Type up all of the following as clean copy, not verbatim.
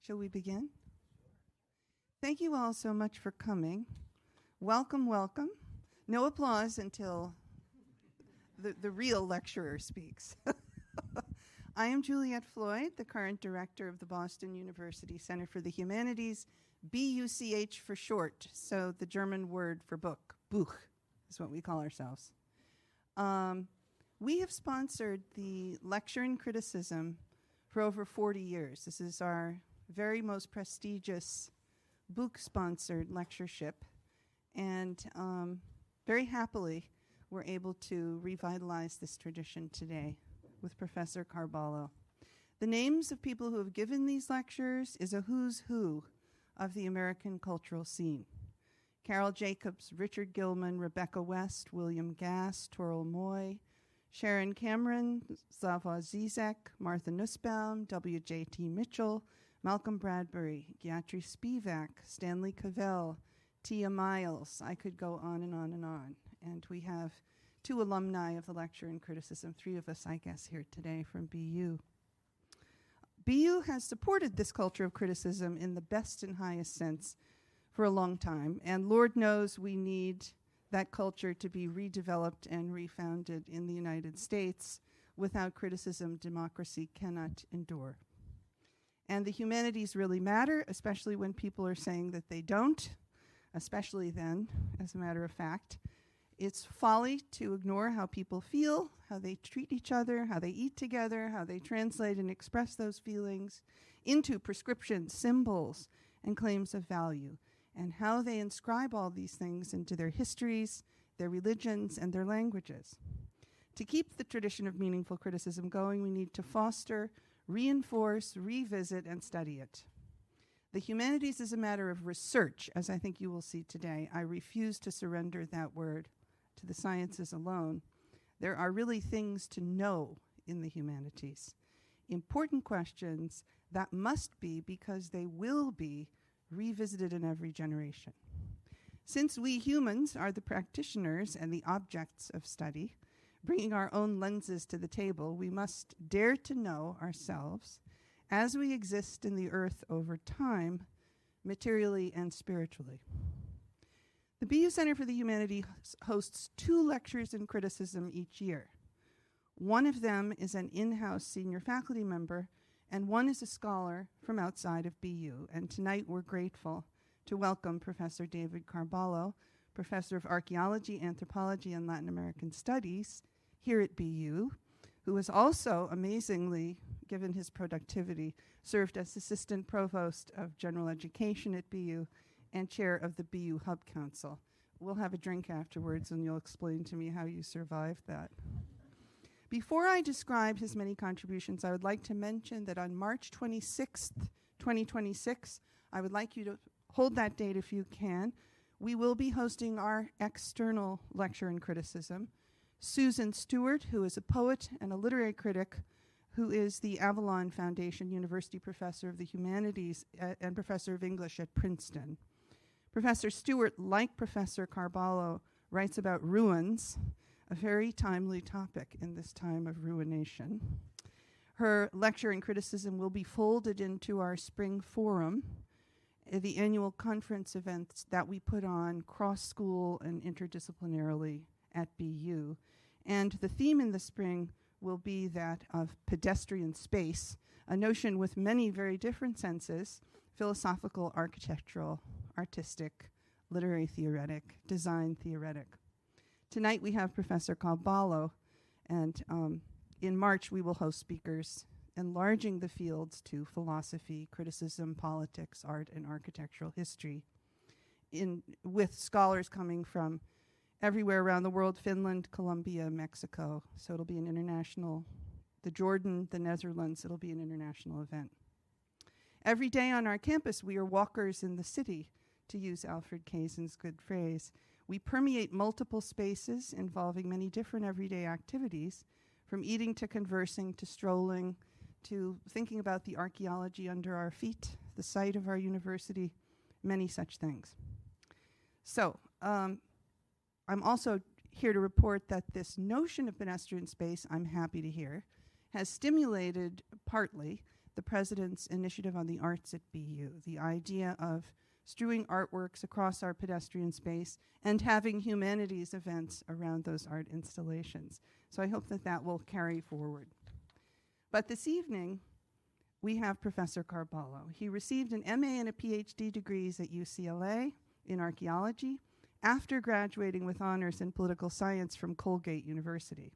Shall we begin? Thank you all so much for coming. Welcome, welcome. No applause until the real lecturer speaks. I am Juliette Floyd, the current director of the Boston University Center for the Humanities, BUCH for short, so the German word for book, Buch, is what we call ourselves. We have sponsored the Lecture in Criticism for over 40 years. This is our very most prestigious Buch-sponsored lectureship, and very happily we're able to revitalize this tradition today with Professor Carballo. The names of people who have given these lectures is a who's who of the American cultural scene. Carol Jacobs, Richard Gilman, Rebecca West, William Gass, Toril Moy, Sharon Cameron, Slavoj Zizek, Martha Nussbaum, W.J.T. Mitchell, Malcolm Bradbury, Gayatri Spivak, Stanley Cavell, Tia Miles. I could go on and on and on. And we have 2 alumni of the Lecture in Criticism, 3 of us, I guess, here today from BU. BU has supported this culture of criticism in the best and highest sense for a long time, and Lord knows we need that culture to be redeveloped and refounded in the United States. Without criticism, democracy cannot endure. And the humanities really matter, especially when people are saying that they don't, especially then, as a matter of fact. It's folly to ignore how people feel, how they treat each other, how they eat together, how they translate and express those feelings into prescriptions, symbols, and claims of value, and how they inscribe all these things into their histories, their religions, and their languages. To keep the tradition of meaningful criticism going, we need to foster, reinforce, revisit, and study it. The humanities is a matter of research, as I think you will see today. I refuse to surrender that word to the sciences alone. There are really things to know in the humanities. Important questions that must be, because they will be, revisited in every generation. Since we humans are the practitioners and the objects of study, bringing our own lenses to the table, we must dare to know ourselves as we exist in the earth over time, materially and spiritually. The BU Center for the Humanities hosts 2 lectures in criticism each year. One of them is an in-house senior faculty member, and one is a scholar from outside of BU. And tonight we're grateful to welcome Professor David Carballo, Professor of Archaeology, Anthropology, and Latin American Studies here at BU, who has also, amazingly, given his productivity, served as Assistant Provost of General Education at BU and Chair of the BU Hub Council. We'll have a drink afterwards and you'll explain to me how you survived that. Before I describe his many contributions, I would like to mention that on March 26th, 2026, I would like you to hold that date if you can. We will be hosting our external lecture in criticism. Susan Stewart, who is a poet and a literary critic, who is the Avalon Foundation University Professor of the Humanities and Professor of English at Princeton. Professor Stewart, like Professor Carballo, writes about ruins, a very timely topic in this time of ruination. Her lecture in criticism will be folded into our spring forum, the annual conference events that we put on cross-school and interdisciplinarily at BU. And the theme in the spring will be that of pedestrian space, a notion with many very different senses: philosophical, architectural, artistic, literary theoretic, design theoretic. Tonight we have Professor Carballo, and in March we will host speakers enlarging the fields to philosophy, criticism, politics, art, and architectural history, with scholars coming from everywhere around the world: Finland, Colombia, Mexico. So it'll be an international, the Jordan, the Netherlands, it'll be an international event. Every day on our campus, we are walkers in the city, to use Alfred Kaysen's good phrase. We permeate multiple spaces involving many different everyday activities, from eating to conversing to strolling to thinking about the archaeology under our feet, the site of our university, many such things. So, I'm also here to report that this notion of pedestrian space, I'm happy to hear, has stimulated partly the president's initiative on the arts at BU, the idea of strewing artworks across our pedestrian space and having humanities events around those art installations. So I hope that that will carry forward. But this evening, we have Professor Carballo. He received an MA and a PhD degrees at UCLA in archaeology after graduating with honors in political science from Colgate University.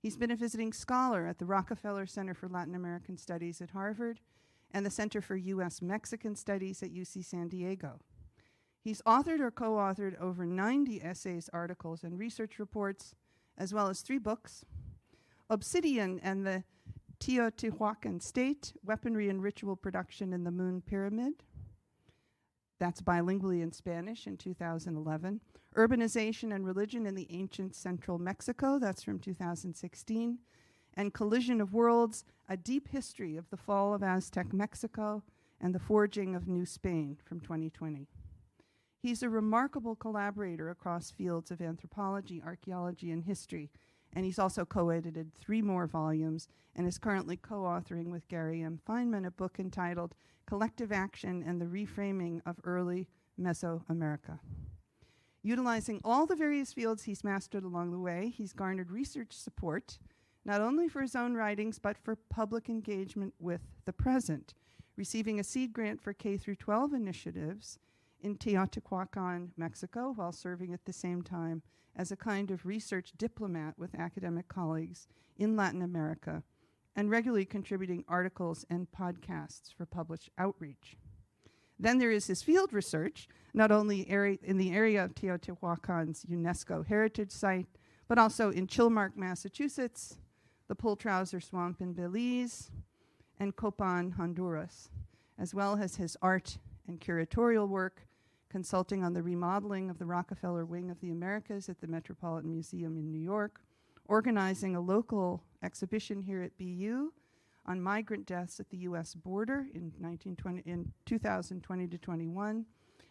He's been a visiting scholar at the Rockefeller Center for Latin American Studies at Harvard and the Center for U.S.-Mexican Studies at UC San Diego. He's authored or co-authored over 90 essays, articles, and research reports, as well as 3 books: Obsidian and the Teotihuacan State, Weaponry and Ritual Production in the Moon Pyramid. That's bilingually in Spanish in 2011. Urbanization and Religion in the Ancient Central Mexico, that's from 2016. And Collision of Worlds, A Deep History of the Fall of Aztec Mexico and the Forging of New Spain, from 2020. He's a remarkable collaborator across fields of anthropology, archaeology, and history, and he's also co-edited 3 more volumes and is currently co-authoring with Gary M. Feynman a book entitled Collective Action and the Reframing of Early Mesoamerica. Utilizing all the various fields he's mastered along the way, he's garnered research support, not only for his own writings, but for public engagement with the present, receiving a seed grant for K-12 initiatives in Teotihuacan, Mexico, while serving at the same time as a kind of research diplomat with academic colleagues in Latin America, and regularly contributing articles and podcasts for published outreach. Then there is his field research, not only in the area of Teotihuacan's UNESCO heritage site, but also in Chilmark, Massachusetts, the Pull Trouser Swamp in Belize, and Copan, Honduras, as well as his art and curatorial work, consulting on the remodeling of the Rockefeller Wing of the Americas at the Metropolitan Museum in New York, organizing a local exhibition here at BU on migrant deaths at the U.S. border in 2020 to 21,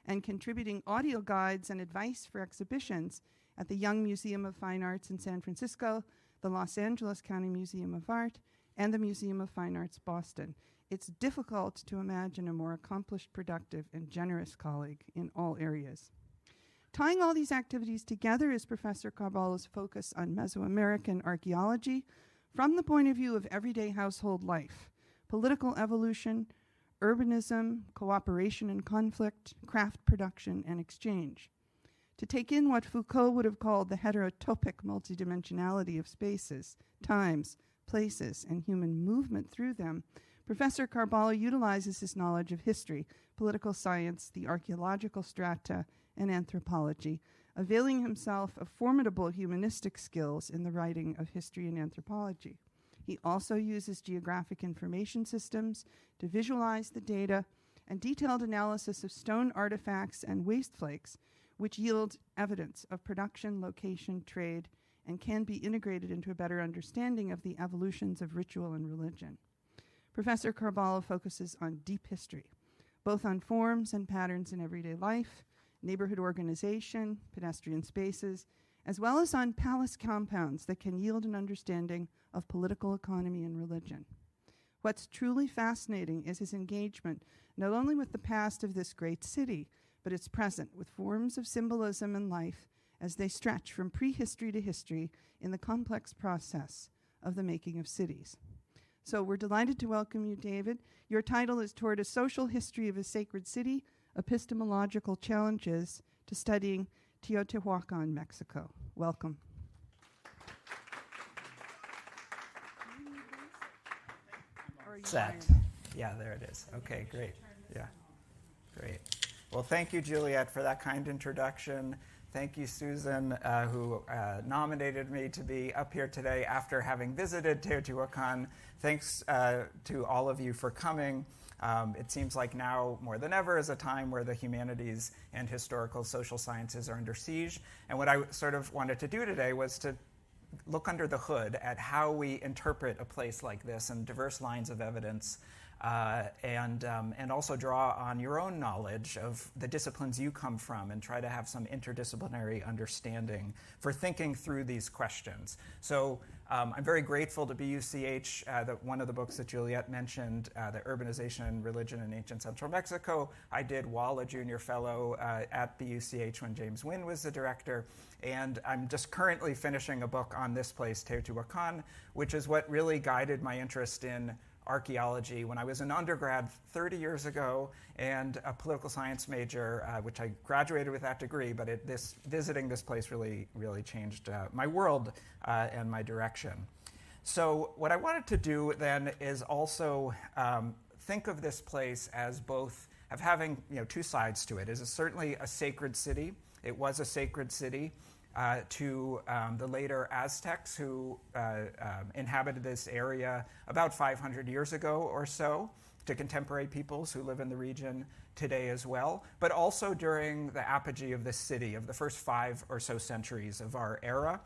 and contributing audio guides and advice for exhibitions at the Young Museum of Fine Arts in San Francisco, the Los Angeles County Museum of Art, and the Museum of Fine Arts Boston. It's difficult to imagine a more accomplished, productive, and generous colleague in all areas. Tying all these activities together is Professor Carballo's focus on Mesoamerican archaeology from the point of view of everyday household life, political evolution, urbanism, cooperation and conflict, craft production, and exchange. To take in what Foucault would have called the heterotopic multidimensionality of spaces, times, places, and human movement through them, Professor Carballo utilizes his knowledge of history, political science, the archaeological strata, and anthropology, availing himself of formidable humanistic skills in the writing of history and anthropology. He also uses geographic information systems to visualize the data and detailed analysis of stone artifacts and waste flakes, which yield evidence of production, location, trade, and can be integrated into a better understanding of the evolutions of ritual and religion. Professor Carballo focuses on deep history, both on forms and patterns in everyday life, neighborhood organization, pedestrian spaces, as well as on palace compounds that can yield an understanding of political economy and religion. What's truly fascinating is his engagement not only with the past of this great city, but its present with forms of symbolism and life as they stretch from prehistory to history in the complex process of the making of cities. So we're delighted to welcome you, David. Your title is Toward a Social History of a Sacred City, Epistemological Challenges to Studying Teotihuacan, Mexico. Welcome. Set. Yeah, there it is. Okay, great. Yeah, great. Well, thank you, Juliet, for that kind introduction. Thank you, Susan, who nominated me to be up here today after having visited Teotihuacan. Thanks to all of you for coming. It seems like now more than ever is a time where the humanities and historical social sciences are under siege. And what I sort of wanted to do today was to look under the hood at how we interpret a place like this and diverse lines of evidence and also draw on your own knowledge of the disciplines you come from and try to have some interdisciplinary understanding for thinking through these questions. So I'm very grateful to BUCH. One of the books that Juliet mentioned, The Urbanization and Religion in Ancient Central Mexico, I did while a junior fellow at BUCH when James Wynn was the director. And I'm just currently finishing a book on this place, Teotihuacan, which is what really guided my interest in archaeology when I was an undergrad 30 years ago and a political science major, which I graduated with that degree, but visiting this place really changed my world and my direction. So what I wanted to do then is also think of this place as both of having two sides to it. It is certainly a sacred city. It was a sacred city to the later Aztecs who inhabited this area about 500 years ago or so, to contemporary peoples who live in the region today as well, but also during the apogee of this city, of the first 5 or so centuries of our era.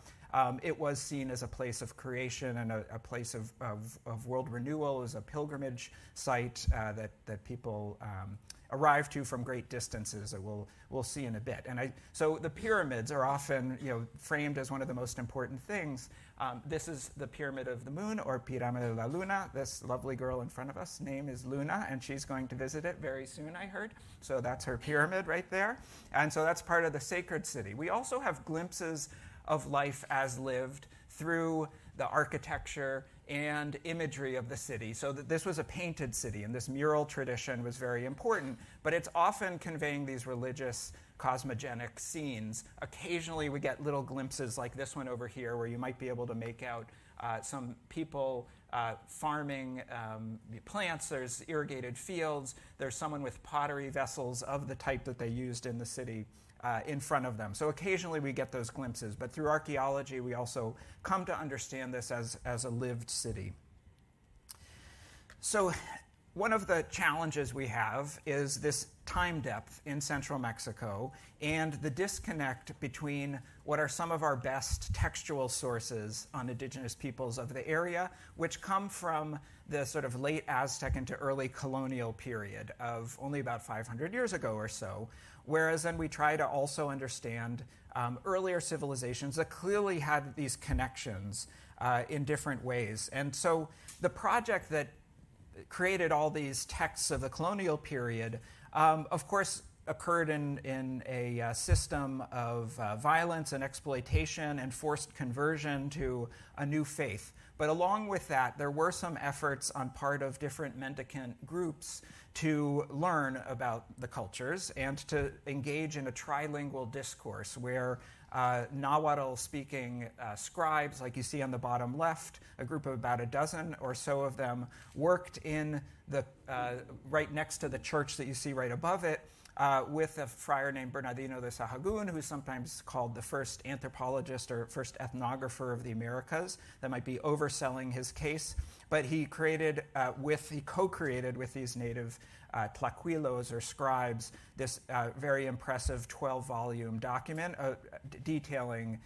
It was seen as a place of creation and a place of world renewal, as a pilgrimage site that people arrive to from great distances, that we'll see in a bit. And so the pyramids are often framed as one of the most important things. This is the Pyramid of the Moon, or Pirámide de la Luna. This lovely girl in front of us, name is Luna, and she's going to visit it very soon, I heard. So that's her pyramid right there. And so that's part of the sacred city. We also have glimpses of life as lived through the architecture and imagery of the city. So that this was a painted city, and this mural tradition was very important, but it's often conveying these religious cosmogenic scenes. Occasionally we get little glimpses like this one over here, where you might be able to make out some people farming plants. There's irrigated fields. There's someone with pottery vessels of the type that they used in the city in front of them. So occasionally we get those glimpses, but through archaeology we also come to understand this as a lived city. So one of the challenges we have is this time depth in central Mexico and the disconnect between what are some of our best textual sources on indigenous peoples of the area, which come from the sort of late Aztec into early colonial period of only about 500 years ago or so, whereas then we try to also understand earlier civilizations that clearly had these connections in different ways. And so the project that created all these texts of the colonial period, of course, occurred in a system of violence and exploitation and forced conversion to a new faith. But along with that, there were some efforts on part of different mendicant groups to learn about the cultures and to engage in a trilingual discourse where Nahuatl-speaking scribes, like you see on the bottom left, a group of about a dozen or so of them, worked in the right next to the church that you see right above it, with a friar named Bernardino de Sahagún, who's sometimes called the first anthropologist or first ethnographer of the Americas. That might be overselling his case, but he co-created with these native tlacuilos or scribes this very impressive 12-volume document detailing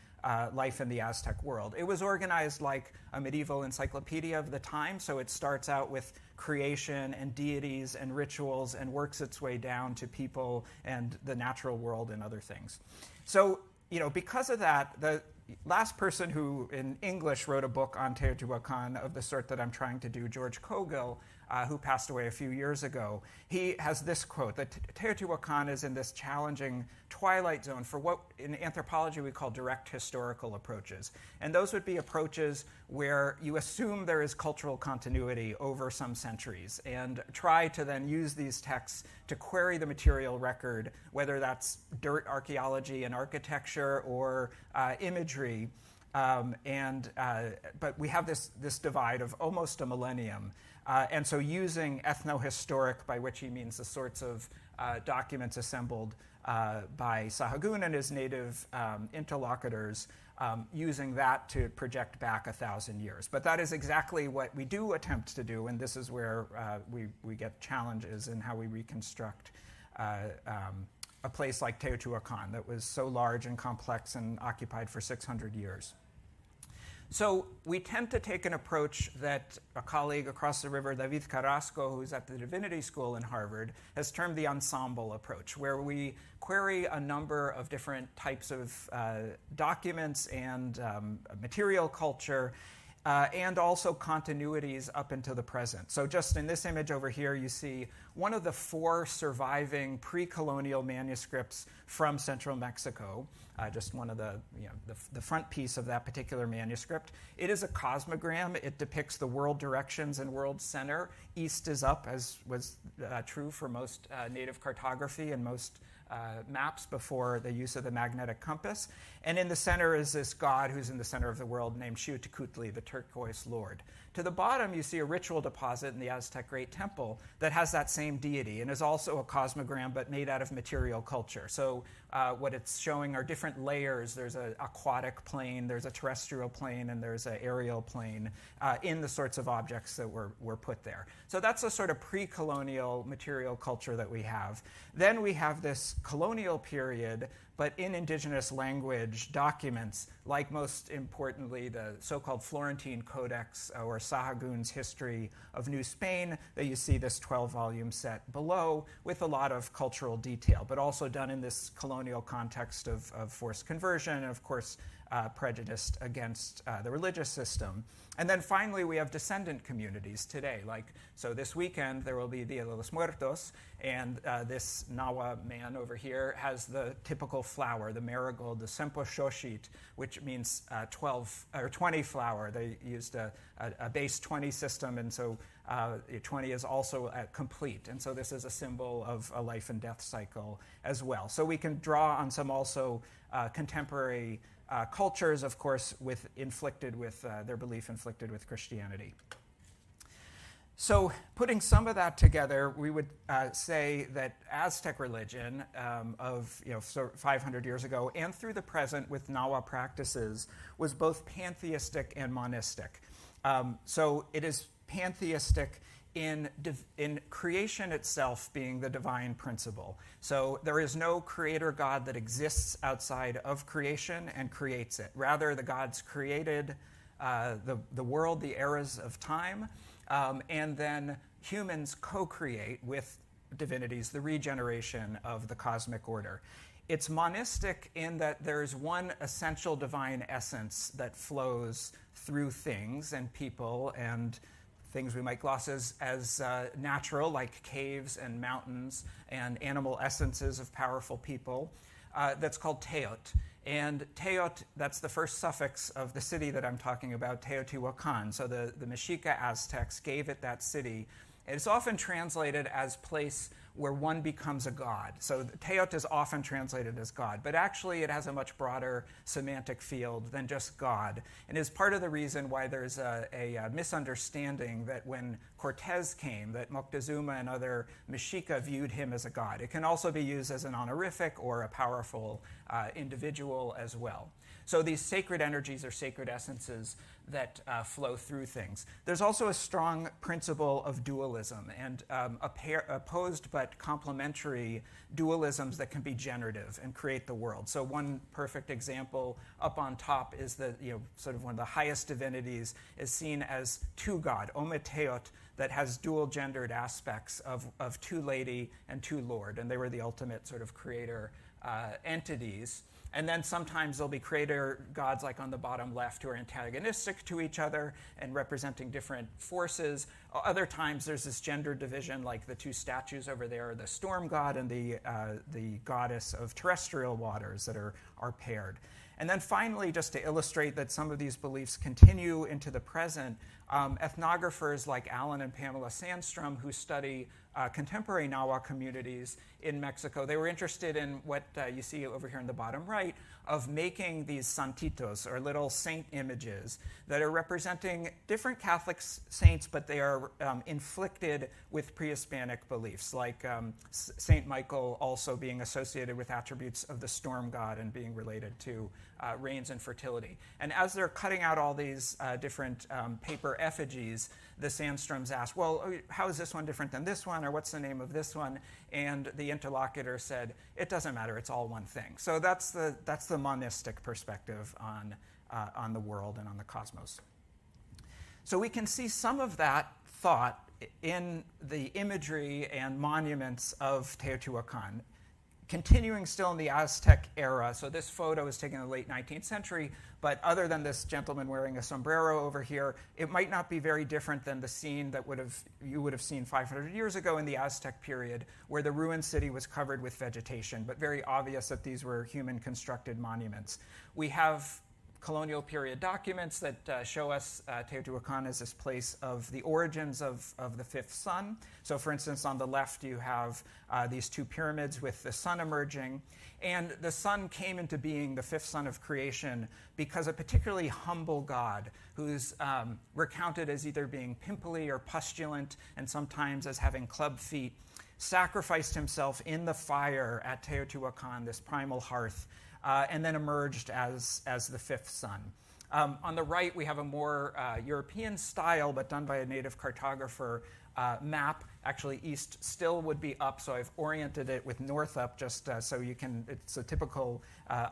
life in the Aztec world. It was organized like a medieval encyclopedia of the time, so it starts out with creation and deities and rituals and works its way down to people and the natural world and other things. So, because of that, the last person who in English wrote a book on Teotihuacan of the sort that I'm trying to do, George Cogill, who passed away a few years ago, he has this quote, that Teotihuacan is in this challenging twilight zone for what in anthropology we call direct historical approaches. And those would be approaches where you assume there is cultural continuity over some centuries and try to then use these texts to query the material record, whether that's dirt archaeology and architecture or imagery. But we have this divide of almost a millennium. And so using ethnohistoric, by which he means the sorts of documents assembled by Sahagún and his native interlocutors, using that to project back 1,000 years. But that is exactly what we do attempt to do, and this is where we get challenges in how we reconstruct a place like Teotihuacan that was so large and complex and occupied for 600 years. So we tend to take an approach that a colleague across the river, David Carrasco, who's at the Divinity School in Harvard, has termed the ensemble approach, where we query a number of different types of documents and material culture, and also continuities up into the present. So just in this image over here, you see one of the 4 surviving pre-colonial manuscripts from central Mexico, just one of the front piece of that particular manuscript. It is a cosmogram. It depicts the world directions and world center. East is up, as was true for most native cartography and most maps before the use of the magnetic compass. And in the center is this god who's in the center of the world named Teotihuacan, the turquoise lord. To the bottom, you see a ritual deposit in the Aztec Great Temple that has that same deity and is also a cosmogram but made out of material culture. So what it's showing are different layers. There's an aquatic plane, there's a terrestrial plane, and there's an aerial plane in the sorts of objects that were put there. So that's a sort of pre-colonial material culture that we have. Then we have this colonial period, but in indigenous language documents, like most importantly the so-called Florentine Codex or Sahagun's History of New Spain, that you see this 12-volume set below with a lot of cultural detail, but also done in this colonial context of forced conversion and, of course, prejudiced against the religious system. And then finally, we have descendant communities today. So this weekend, there will be Dia de los Muertos, and this Nahua man over here has the typical flower, the marigold, the sempoxoxit, which means 12 or 20 flower. They used a base 20 system, and so 20 is also complete. And so this is a symbol of a life and death cycle as well. So we can draw on some also contemporary cultures, of course, their belief inflicted with Christianity. So putting some of that together, we would say that Aztec religion of 500 years ago and through the present with Nahua practices was both pantheistic and monistic. So it is pantheistic in creation itself being the divine principle. So there is no creator God that exists outside of creation and creates it. Rather, the gods created the world, the eras of time, and then humans co-create with divinities the regeneration of the cosmic order. It's monistic in that there is one essential divine essence that flows through things and people and things we might gloss as natural, like caves and mountains and animal essences of powerful people, that's called Teot. And Teot, that's the first suffix of the city that I'm talking about, Teotihuacan. So the Mexica Aztecs gave it that city. It's often translated as place where one becomes a god. So Teot is often translated as God, but actually it has a much broader semantic field than just God, and is part of the reason why there's a misunderstanding that when Cortez came, that Moctezuma and other Mexica viewed him as a god. It can also be used as an honorific or a powerful individual as well. So these sacred energies are sacred essences that flow through things. There's also a strong principle of dualism and opposed but complementary dualisms that can be generative and create the world. So one perfect example up on top is that sort of one of the highest divinities is seen as two God, Ometeot, that has dual gendered aspects of two lady and two lord, and they were the ultimate sort of creator entities. And then sometimes there'll be creator gods like on the bottom left who are antagonistic to each other and representing different forces. Other times there's this gender division, like the two statues over there, the storm god and the goddess of terrestrial waters that are paired. And then finally, just to illustrate that some of these beliefs continue into the present, ethnographers like Alan and Pamela Sandstrom, who study contemporary Nahua communities in Mexico, they were interested in what you see over here in the bottom right, of making these santitos, or little saint images, that are representing different Catholic saints, but they are inflicted with pre-Hispanic beliefs, like Saint Michael also being associated with attributes of the storm god and being related to rains and fertility. And as they're cutting out all these different paper effigies, the Sandstroms asked, well, how is this one different than this one, or what's the name of this one? And the interlocutor said, it doesn't matter, it's all one thing. So that's the monistic perspective on on the world and on the cosmos. So we can see some of that thought in the imagery and monuments of Teotihuacan, continuing still in the Aztec era. So this photo is taken in the late 19th century, but other than this gentleman wearing a sombrero over here, it might not be very different than the scene that you would have seen 500 years ago in the Aztec period, where the ruined city was covered with vegetation, but very obvious that these were human-constructed monuments. We have colonial period documents that show us Teotihuacan as this place of the origins of the fifth sun. So for instance, on the left you have these two pyramids with the sun emerging. And the sun came into being, the fifth sun of creation, because a particularly humble god who's recounted as either being pimply or pustulant and sometimes as having club feet, sacrificed himself in the fire at Teotihuacan, this primal hearth, and then emerged as the fifth sun. On the right, we have a more European style, but done by a native cartographer, map. Actually, east still would be up, so I've oriented it with north up just so you can, it's a typical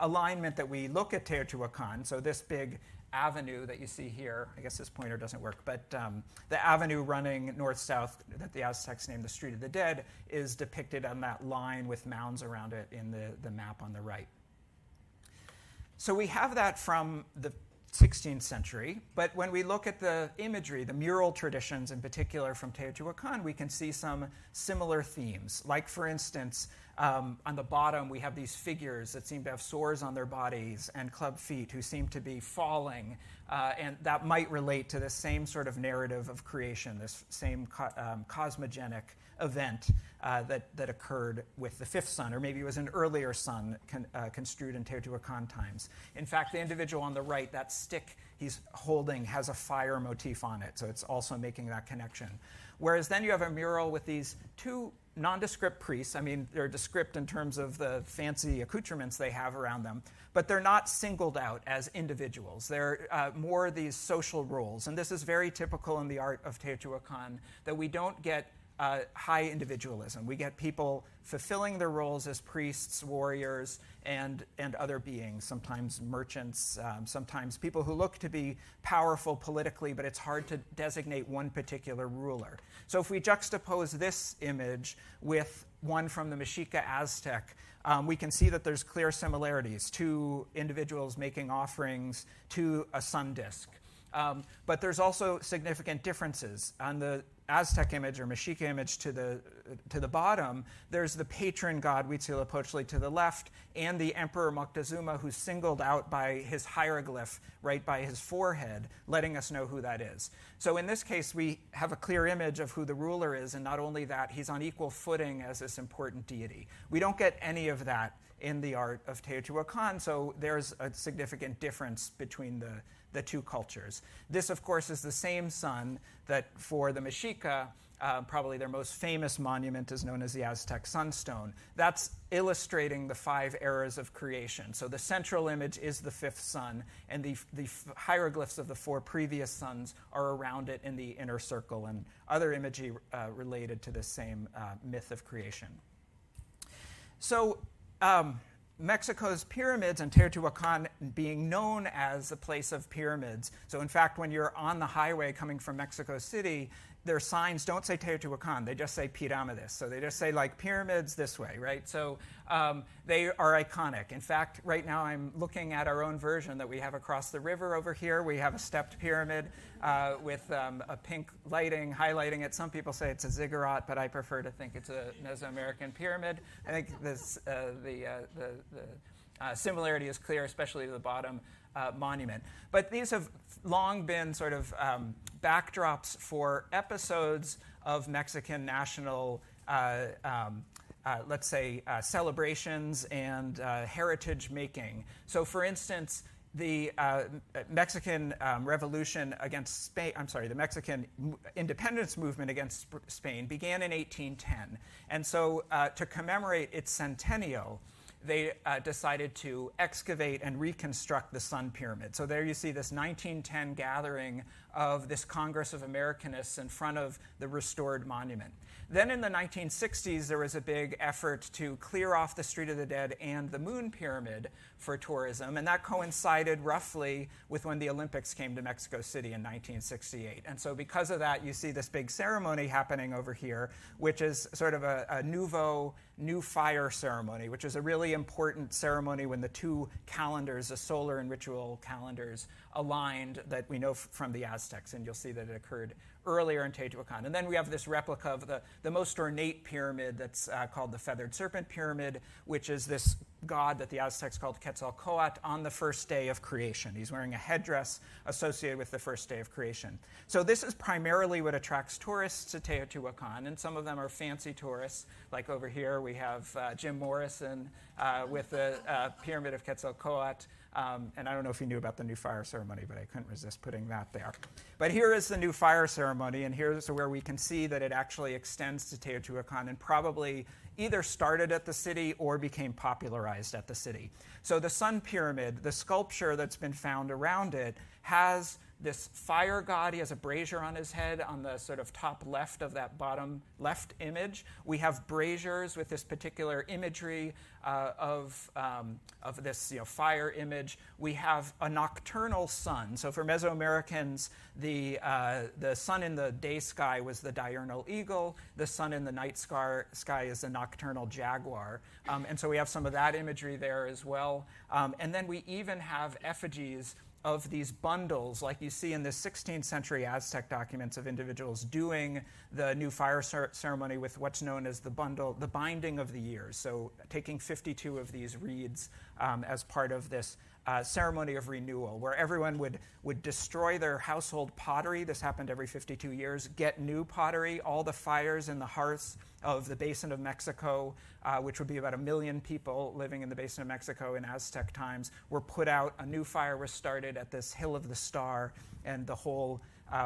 alignment that we look at Teotihuacan. So this big avenue that you see here, I guess this pointer doesn't work, but the avenue running north-south that the Aztecs named the Street of the Dead is depicted on that line with mounds around it in the map on the right. So we have that from the 16th century, but when we look at the imagery, the mural traditions in particular from Teotihuacan, we can see some similar themes. Like, for instance, on the bottom, we have these figures that seem to have sores on their bodies and club feet who seem to be falling, and that might relate to the same sort of narrative of creation, this same cosmogenic event that occurred with the fifth sun, or maybe it was an earlier sun construed in Teotihuacan times. In fact, the individual on the right, that stick he's holding has a fire motif on it, so it's also making that connection. Whereas then you have a mural with these two nondescript priests. I mean, they're descript in terms of the fancy accoutrements they have around them, but they're not singled out as individuals. They're more these social roles, and this is very typical in the art of Teotihuacan, that we don't get high individualism. We get people fulfilling their roles as priests, warriors, and other beings, sometimes merchants, sometimes people who look to be powerful politically, but it's hard to designate one particular ruler. So if we juxtapose this image with one from the Mexica Aztec, we can see that there's clear similarities to individuals making offerings to a sun disk. But there's also significant differences. On the Aztec image or Mexica image to the bottom, there's the patron god Huitzilopochtli to the left, and the Emperor Moctezuma, who's singled out by his hieroglyph right by his forehead, letting us know who that is. So in this case, we have a clear image of who the ruler is, and not only that, he's on equal footing as this important deity. We don't get any of that in the art of Teotihuacan, so there's a significant difference between the two cultures. This, of course, is the same sun that for the Mexica, probably their most famous monument is known as the Aztec Sunstone. That's illustrating the 5 eras of creation. So the central image is the fifth sun, and the hieroglyphs of the 4 previous suns are around it in the inner circle, and other imagery related to this same myth of creation. So Mexico's pyramids and Teotihuacan being known as the place of pyramids. So in fact, when you're on the highway coming from Mexico City, their signs don't say Teotihuacan, they just say Pirámides. So they just say like pyramids this way, right? So they are iconic. In fact, right now I'm looking at our own version that we have across the river over here. We have a stepped pyramid with a pink lighting, highlighting it. Some people say it's a ziggurat, but I prefer to think it's a Mesoamerican pyramid. I think this, the similarity is clear, especially to the bottom monument. But these have long been sort of backdrops for episodes of Mexican national, let's say, celebrations and heritage making. So for instance, the Mexican revolution against Spain, the Mexican independence movement against Spain began in 1810. And so to commemorate its centennial, they decided to excavate and reconstruct the Sun Pyramid. So there you see this 1910 gathering of this Congress of Americanists in front of the restored monument. Then in the 1960s, there was a big effort to clear off the Street of the Dead and the Moon Pyramid for tourism, and that coincided roughly with when the Olympics came to Mexico City in 1968. And so because of that, you see this big ceremony happening over here, which is sort of a new fire ceremony, which is a really important ceremony when the two calendars, the solar and ritual calendars, aligned that we know from the Aztecs, and you'll see that it occurred earlier in Teotihuacan. And then we have this replica of the most ornate pyramid that's called the Feathered Serpent Pyramid, which is this god that the Aztecs called Quetzalcoatl on the first day of creation. He's wearing a headdress associated with the first day of creation. So this is primarily what attracts tourists to Teotihuacan, and some of them are fancy tourists. Like over here, we have Jim Morrison with the Pyramid of Quetzalcoatl. And I don't know if you knew about the new fire ceremony, but I couldn't resist putting that there. But here is the new fire ceremony, and here's where we can see that it actually extends to Teotihuacan and probably either started at the city or became popularized at the city. So the Sun Pyramid, the sculpture that's been found around it, has this fire god. He has a brazier on his head on the sort of top left of that bottom left image. We have braziers with this particular imagery of this fire image. We have a nocturnal sun. So for Mesoamericans, the sun in the day sky was the diurnal eagle. The sun in the night sky is the nocturnal jaguar. And so we have some of that imagery there as well. And then we even have effigies of these bundles, like you see in the 16th century Aztec documents of individuals doing the new fire ceremony with what's known as the binding of the years. So taking 52 of these reeds as part of this ceremony of renewal, where everyone would destroy their household pottery. This happened every 52 years. Get new pottery. All the fires in the hearths of the Basin of Mexico, which would be about 1 million people living in the Basin of Mexico in Aztec times, were put out. A new fire was started at this Hill of the Star, and the whole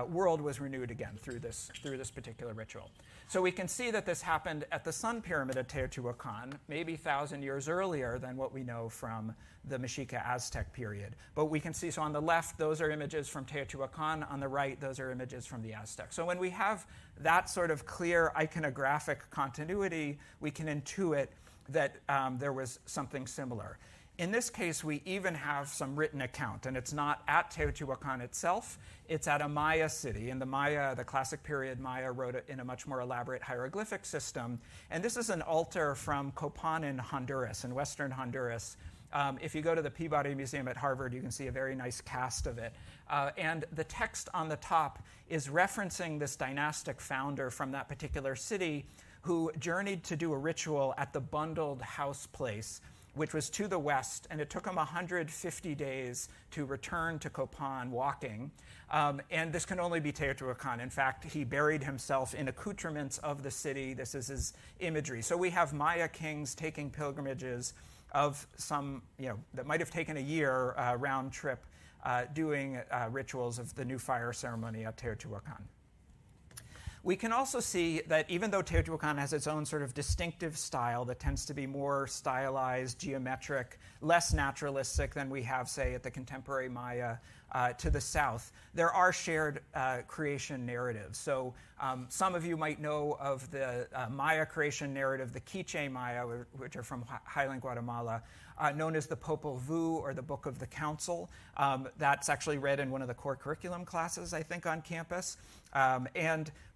world was renewed again through this particular ritual. So we can see that this happened at the Sun Pyramid at Teotihuacan, maybe 1,000 years earlier than what we know from the Mexica Aztec period. But we can see, so on the left, those are images from Teotihuacan. On the right, those are images from the Aztec. So when we have that sort of clear iconographic continuity, we can intuit that there was something similar. In this case, we even have some written account, and it's not at Teotihuacan itself. It's at a Maya city, and the classic period Maya wrote it in a much more elaborate hieroglyphic system. And this is an altar from Copan in Honduras, in western Honduras. If you go to the Peabody Museum at Harvard, you can see a very nice cast of it. And the text on the top is referencing this dynastic founder from that particular city who journeyed to do a ritual at the bundled house place, which was to the west, and it took him 150 days to return to Copan walking. And this can only be Teotihuacan. In fact, he buried himself in accoutrements of the city. This is his imagery. So we have Maya kings taking pilgrimages of some, that might have taken a year round trip, doing rituals of the new fire ceremony at Teotihuacan. We can also see that even though Teotihuacan has its own sort of distinctive style that tends to be more stylized, geometric, less naturalistic than we have, say, at the contemporary Maya to the south, there are shared creation narratives. So some of you might know of the Maya creation narrative, the Quiche Maya, which are from highland Guatemala, known as the Popol Vuh, or the Book of the Council. That's actually read in one of the core curriculum classes, I think, on campus.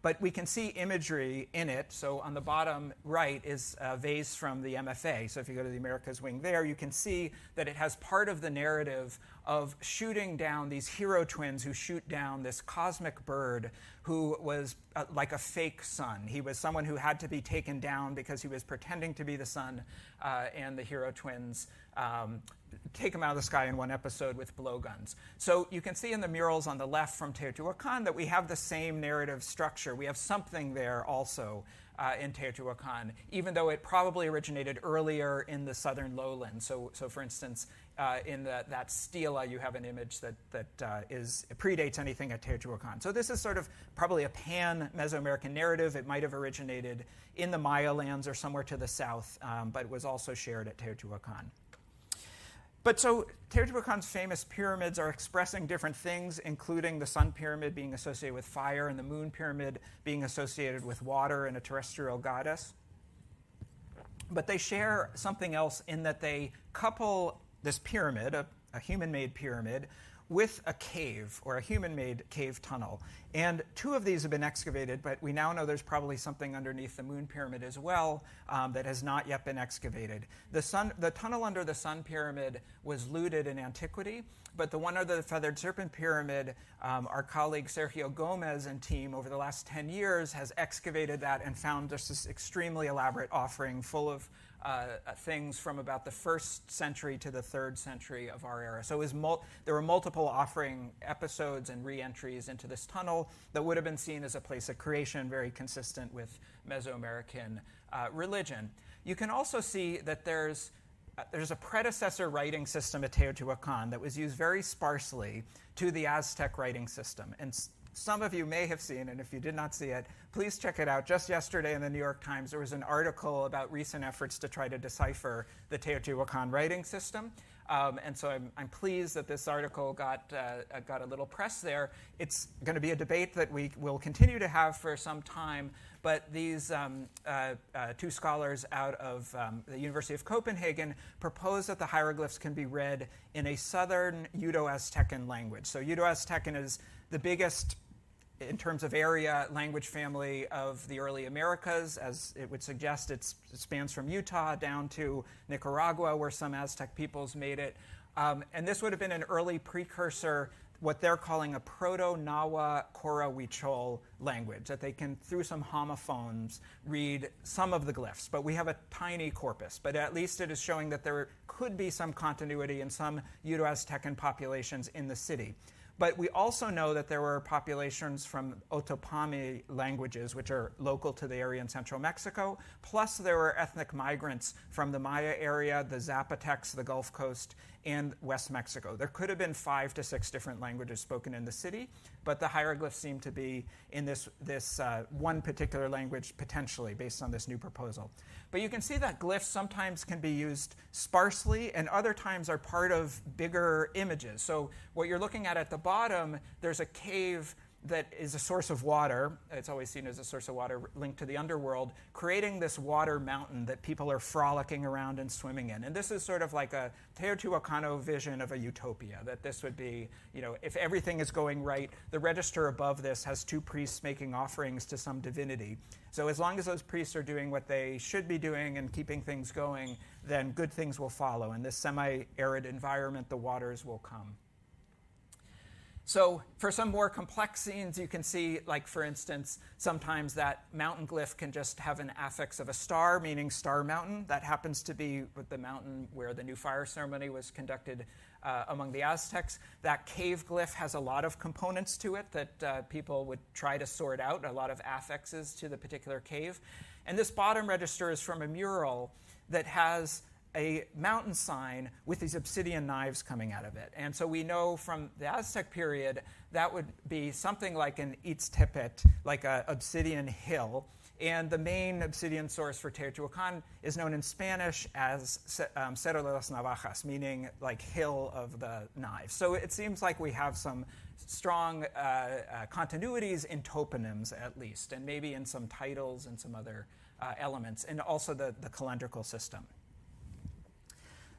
But we can see imagery in it. So on the bottom right is a vase from the MFA. So if you go to the Americas wing there, you can see that it has part of the narrative of shooting down these hero twins who shoot down this cosmic bird who was like a fake sun. He was someone who had to be taken down because he was pretending to be the sun, and the hero twins take him out of the sky in one episode with blowguns. So you can see in the murals on the left from Teotihuacan that we have the same narrative structure. We have something there also in Teotihuacan, even though it probably originated earlier in the southern lowlands. So for instance, in that stela, you have an image that predates anything at Teotihuacan. So this is sort of probably a pan-Mesoamerican narrative. It might have originated in the Maya lands or somewhere to the south, but it was also shared at Teotihuacan. But so Teotihuacan's famous pyramids are expressing different things, including the sun pyramid being associated with fire and the moon pyramid being associated with water and a terrestrial goddess. But they share something else in that they couple this pyramid, a human-made pyramid, with a cave, or a human-made cave tunnel. And two of these have been excavated, but we now know there's probably something underneath the moon pyramid as well that has not yet been excavated. The tunnel under the sun pyramid was looted in antiquity, but the one under the feathered serpent pyramid, our colleague Sergio Gomez and team over the last 10 years has excavated that and found just this extremely elaborate offering full of things from about the 1st century to the 3rd century of our era. So it was there were multiple offering episodes and re-entries into this tunnel that would have been seen as a place of creation, very consistent with Mesoamerican religion. You can also see that there's a predecessor writing system at Teotihuacan that was used very sparsely to the Aztec writing system. And some of you may have seen, and if you did not see it, please check it out. Just yesterday in the New York Times, there was an article about recent efforts to try to decipher the Teotihuacan writing system. And so I'm pleased that this article got a little press there. It's going to be a debate that we will continue to have for some time, but these two scholars out of the University of Copenhagen propose that the hieroglyphs can be read in a southern Uto-Aztecan language. So Uto-Aztecan is the biggest, in terms of area, language family of the early Americas. As it would suggest, it spans from Utah down to Nicaragua, where some Aztec peoples made it. And this would have been an early precursor, what they're calling a Proto-Nahua Cora-Huichol language, that they can, through some homophones, read some of the glyphs. But we have a tiny corpus. But at least it is showing that there could be some continuity in some Uto-Aztecan populations in the city. But we also know that there were populations from Otopomi languages, which are local to the area in central Mexico, plus there were ethnic migrants from the Maya area, the Zapotecs, the Gulf Coast, and West Mexico. There could have been 5 to 6 different languages spoken in the city, but the hieroglyphs seem to be in this one particular language, potentially, based on this new proposal. But you can see that glyphs sometimes can be used sparsely, and other times are part of bigger images. So what you're looking at the bottom, there's a cave that is a source of water. It's always seen as a source of water linked to the underworld, creating this water mountain that people are frolicking around and swimming in. And this is sort of like a Teotihuacano vision of a utopia, that this would be, if everything is going right, the register above this has 2 priests making offerings to some divinity. So as long as those priests are doing what they should be doing and keeping things going, then good things will follow. In this semi-arid environment, the waters will come. So for some more complex scenes, you can see, like, for instance, sometimes that mountain glyph can just have an affix of a star, meaning Star Mountain. That happens to be the mountain where the new fire ceremony was conducted among the Aztecs. That cave glyph has a lot of components to it that people would try to sort out, a lot of affixes to the particular cave. And this bottom register is from a mural that has a mountain sign with these obsidian knives coming out of it. And so we know from the Aztec period that would be something like an Ixtepet, like an obsidian hill. And the main obsidian source for Teotihuacan is known in Spanish as Cerro de las Navajas, meaning like hill of the knives. So it seems like we have some strong continuities in toponyms, at least, and maybe in some titles and some other elements, and also the calendrical system.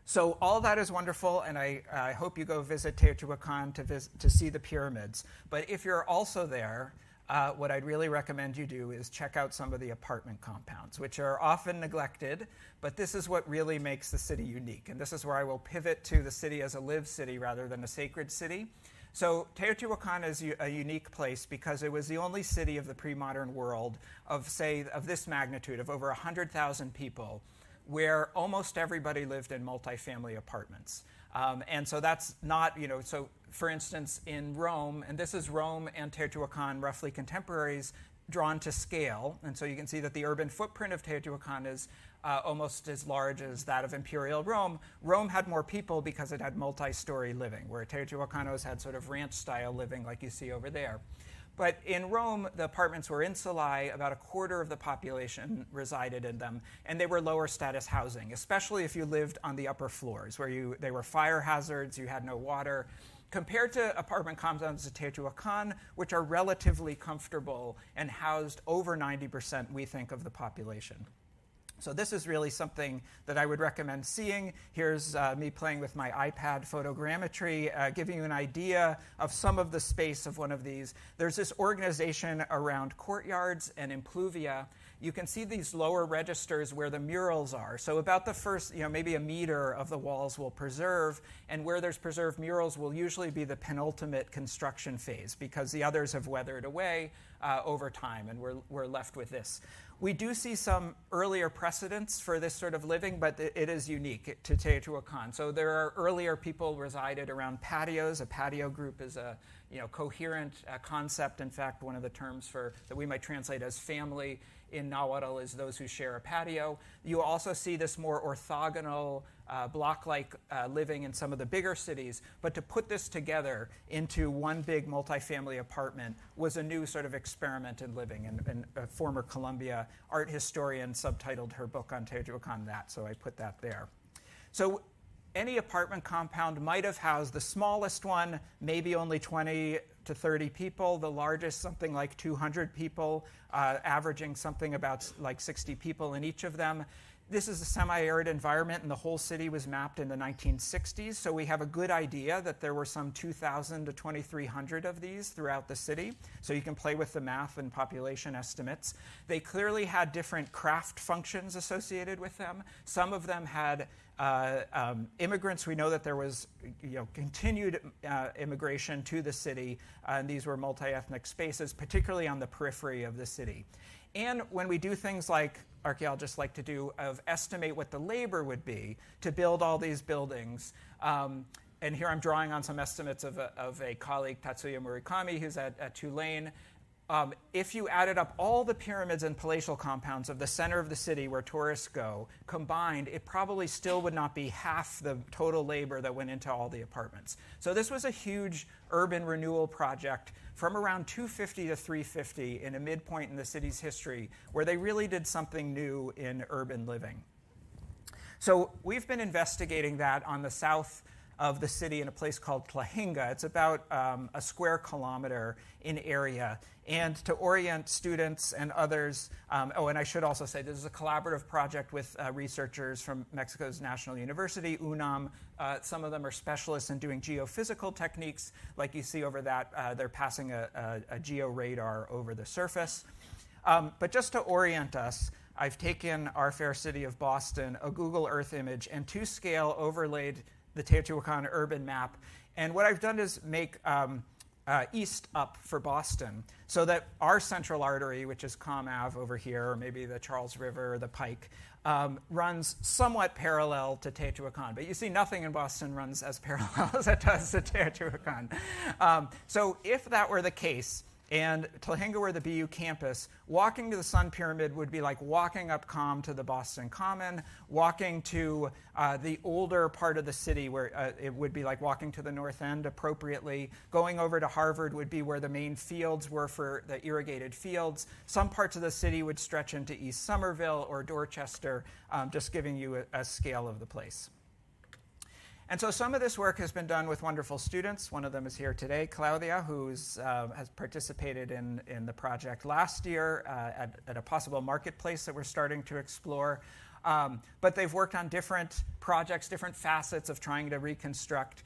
So all that is wonderful, and I hope you go visit Teotihuacan to see the pyramids. But if you're also there, what I'd really recommend you do is check out some of the apartment compounds, which are often neglected, but this is what really makes the city unique. And this is where I will pivot to the city as a live city rather than a sacred city. So Teotihuacan is a unique place because it was the only city of the pre-modern world of this magnitude, of over 100,000 people, where almost everybody lived in multifamily apartments. And so that's not, so for instance, in Rome, and this is Rome and Teotihuacan, roughly contemporaries, drawn to scale. And so you can see that the urban footprint of Teotihuacan is almost as large as that of Imperial Rome. Rome had more people because it had multi-story living, where Teotihuacanos had sort of ranch-style living like you see over there. But in Rome, the apartments were insulae. About a quarter of the population resided in them, and they were lower status housing, especially if you lived on the upper floors, where they were fire hazards, you had no water, compared to apartment compounds of Teotihuacan, which are relatively comfortable and housed over 90%, we think, of the population. So this is really something that I would recommend seeing. Here's me playing with my iPad photogrammetry, giving you an idea of some of the space of one of these. There's this organization around courtyards and impluvia. You can see these lower registers where the murals are. So about the first, maybe a meter of the walls will preserve, and where there's preserved murals will usually be the penultimate construction phase, because the others have weathered away over time, and we're left with this. We do see some earlier precedents for this sort of living, but it is unique to Teotihuacan. So there are earlier people resided around patios. A patio group is a coherent concept. In fact, one of the terms that we might translate as family in Nahuatl is those who share a patio. You also see this more orthogonal block-like living in some of the bigger cities, but to put this together into one big multifamily apartment was a new sort of experiment in living, and a former Columbia art historian subtitled her book on Teotihuacan that, so I put that there. So any apartment compound might have housed the smallest one, maybe only 20 to 30 people, the largest something like 200 people, averaging something about like 60 people in each of them. This is a semi-arid environment, and the whole city was mapped in the 1960s, so we have a good idea that there were some 2,000 to 2,300 of these throughout the city, so you can play with the math and population estimates. They clearly had different craft functions associated with them. Some of them had immigrants. We know that there was continued immigration to the city, and these were multi-ethnic spaces, particularly on the periphery of the city. And when we do things like archaeologists like to do, of estimate what the labor would be to build all these buildings, and here I'm drawing on some estimates of a colleague, Tatsuya Murakami, who's at Tulane. If you added up all the pyramids and palatial compounds of the center of the city where tourists go, combined, it probably still would not be half the total labor that went into all the apartments. So this was a huge urban renewal project from around 250 to 350 in a midpoint in the city's history, where they really did something new in urban living. So we've been investigating that on the south of the city in a place called Tlahinga. It's about a square kilometer in area. And to orient students and others, and I should also say this is a collaborative project with researchers from Mexico's National University, UNAM. Some of them are specialists in doing geophysical techniques. Like you see over that, they're passing a georadar over the surface. But just to orient us, I've taken our fair city of Boston, a Google Earth image, and to scale overlaid the Teotihuacan urban map. And what I've done is make east up for Boston, so that our central artery, which is Comm Ave over here, or maybe the Charles River or the Pike, runs somewhat parallel to Teotihuacan. But you see nothing in Boston runs as parallel as it does to Teotihuacan. So if that were the case, and Tlahinga were the BU campus, walking to the Sun Pyramid would be like walking up Comm to the Boston Common, walking to the older part of the city where it would be like walking to the North End appropriately. Going over to Harvard would be where the main fields were for the irrigated fields. Some parts of the city would stretch into East Somerville or Dorchester, just giving you a scale of the place. And so some of this work has been done with wonderful students. One of them is here today, Claudia, who has participated in the project last year at a possible marketplace that we're starting to explore. But they've worked on different projects, different facets of trying to reconstruct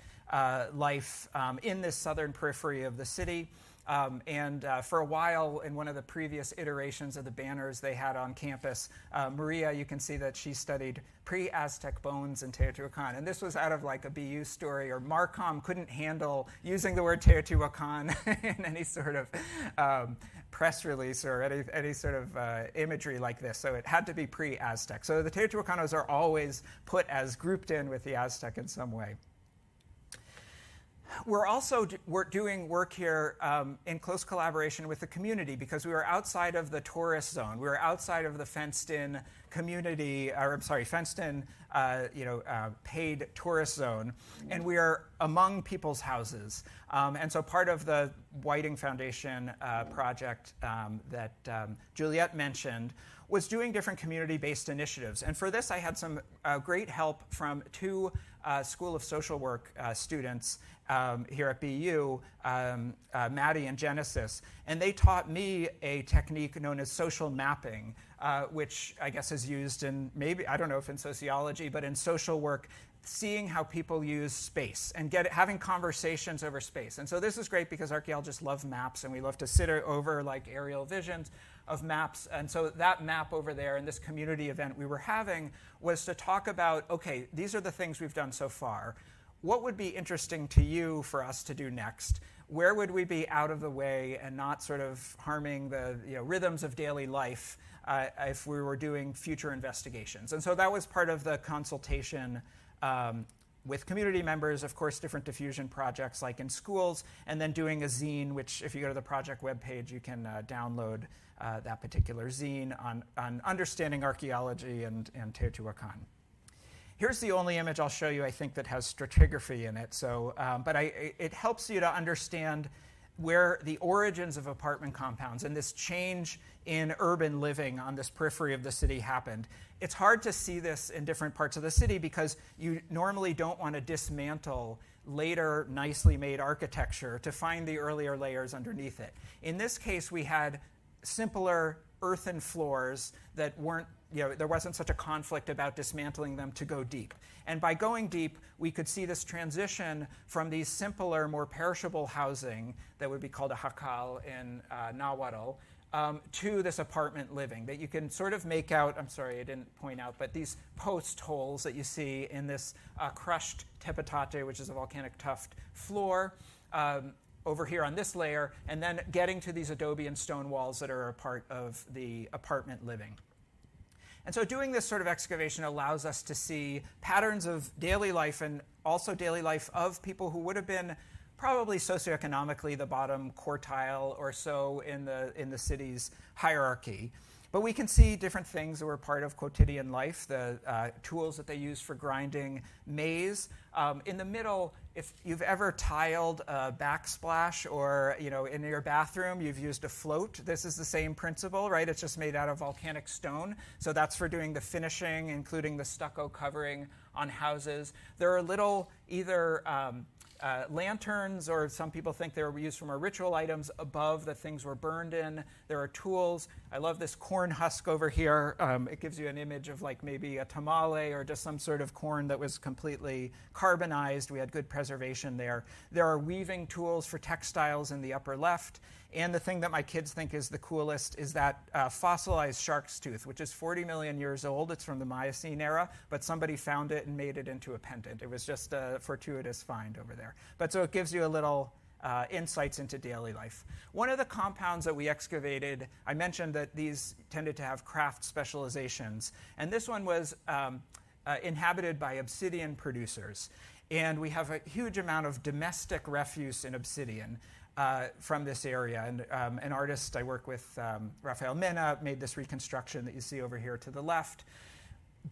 life in this southern periphery of the city. For a while, in one of the previous iterations of the banners they had on campus, Maria, you can see that she studied pre-Aztec bones in Teotihuacan. And this was out of like a BU story, or Marcom couldn't handle using the word Teotihuacan in any sort of press release or any sort of imagery like this. So it had to be pre-Aztec. So the Teotihuacanos are always put as grouped in with the Aztec in some way. We're also doing work here in close collaboration with the community, because we were outside of the tourist zone. We were outside of the fenced-in community, fenced-in, paid tourist zone, and we are among people's houses. And so part of the Whiting Foundation project that Juliet mentioned was doing different community-based initiatives. And for this, I had some great help from two School of Social Work students here at BU, Maddie and Genesis. And they taught me a technique known as social mapping, which I guess is used in maybe, I don't know if in sociology, but in social work, seeing how people use space and having conversations over space. And so this is great because archaeologists love maps, and we love to sit over like aerial visions of maps. And so that map over there in this community event we were having was to talk about, okay, these are the things we've done so far. What would be interesting to you for us to do next? Where would we be out of the way and not sort of harming the rhythms of daily life if we were doing future investigations? And so that was part of the consultation with community members, of course, different diffusion projects like in schools, and then doing a zine, which if you go to the project webpage, you can download that particular zine on understanding archaeology and Teotihuacan. Here's the only image I'll show you, I think, that has stratigraphy in it. So, but it helps you to understand where the origins of apartment compounds and this change in urban living on this periphery of the city happened. It's hard to see this in different parts of the city because you normally don't want to dismantle later nicely made architecture to find the earlier layers underneath it. In this case, we had simpler earthen floors that weren't, there wasn't such a conflict about dismantling them to go deep. And by going deep, we could see this transition from these simpler, more perishable housing that would be called a jacal in Nahuatl to this apartment living that you can sort of make out. I'm sorry, I didn't point out, but these post holes that you see in this crushed tepetate, which is a volcanic tuft floor, over here on this layer, and then getting to these adobe and stone walls that are a part of the apartment living. And so doing this sort of excavation allows us to see patterns of daily life and also daily life of people who would have been probably socioeconomically the bottom quartile or so in the city's hierarchy. But we can see different things that were part of quotidian life, the tools that they use for grinding maize. In the middle, if you've ever tiled a backsplash or in your bathroom, you've used a float. This is the same principle, right? It's just made out of volcanic stone. So that's for doing the finishing, including the stucco covering on houses. There are little either lanterns, or some people think they were used for more ritual items, above that things were burned in. There are tools. I love this corn husk over here. It gives you an image of like maybe a tamale or just some sort of corn that was completely carbonized. We had good preservation there. There are weaving tools for textiles in the upper left. And the thing that my kids think is the coolest is that fossilized shark's tooth, which is 40 million years old. It's from the Miocene era, but somebody found it and made it into a pendant. It was just a fortuitous find over there. But so it gives you a little insights into daily life. One of the compounds that we excavated, I mentioned that these tended to have craft specializations. And this one was inhabited by obsidian producers. And we have a huge amount of domestic refuse in obsidian. From this area. And an artist I work with, Rafael Mena, made this reconstruction that you see over here to the left.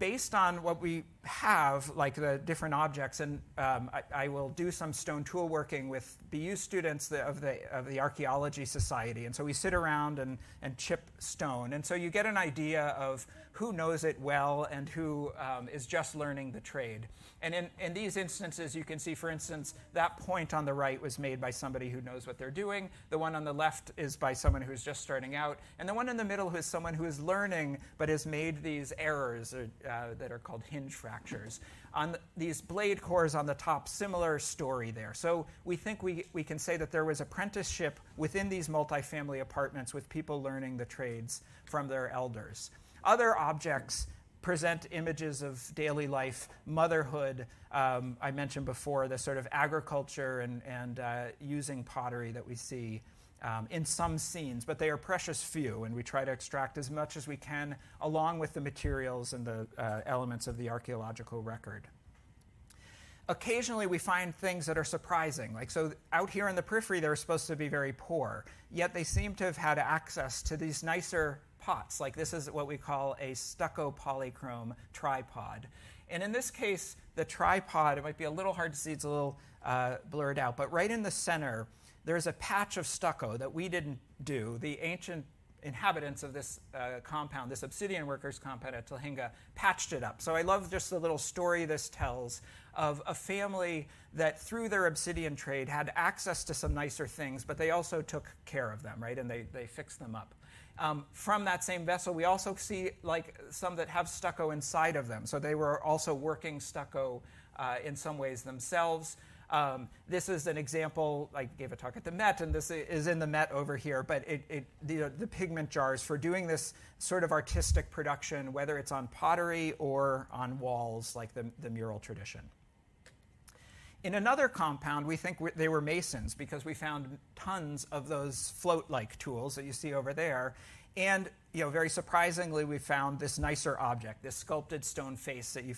Based on what we have, like the different objects, and I will do some stone tool working with BU students of the Archaeology Society. And so we sit around and chip stone. And so you get an idea of who knows it well and who is just learning the trade. And in these instances, you can see, for instance, that point on the right was made by somebody who knows what they're doing. The one on the left is by someone who's just starting out. And the one in the middle is someone who is learning but has made these errors that are called hinge fractures. On these blade cores on the top, similar story there. So we think we can say that there was apprenticeship within these multifamily apartments with people learning the trades from their elders. Other objects present images of daily life, motherhood. I mentioned before the sort of agriculture and using pottery that we see in some scenes, but they are precious few, and we try to extract as much as we can along with the materials and the elements of the archaeological record. Occasionally we find things that are surprising. Like, so out here in the periphery, they were supposed to be very poor, yet they seem to have had access to these nicer pots. Like, this is what we call a stucco polychrome tripod. And in this case, the tripod, it might be a little hard to see, it's a little blurred out. But right in the center, there's a patch of stucco that we didn't do. The ancient inhabitants of this compound, this obsidian workers compound at Tlahinga, patched it up. So I love just the little story this tells of a family that through their obsidian trade had access to some nicer things, but they also took care of them, right? And they fixed them up. From that same vessel, we also see like some that have stucco inside of them. So they were also working stucco in some ways themselves. This is an example. I gave a talk at the Met, and this is in the Met over here, but the pigment jars for doing this sort of artistic production, whether it's on pottery or on walls like the mural tradition. In another compound, we think they were masons because we found tons of those float-like tools that you see over there. And very surprisingly, we found this nicer object, this sculpted stone face that you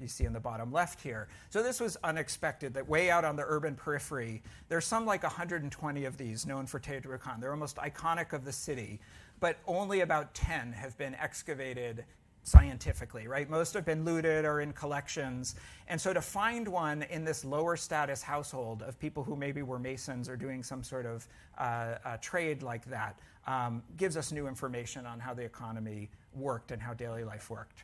see in the bottom left here. So this was unexpected, that way out on the urban periphery, there's some like 120 of these known for Teotihuacan. They're almost iconic of the city, but only about 10 have been excavated scientifically, right? Most have been looted or in collections. And so to find one in this lower status household of people who maybe were masons or doing some sort of trade like that gives us new information on how the economy worked and how daily life worked.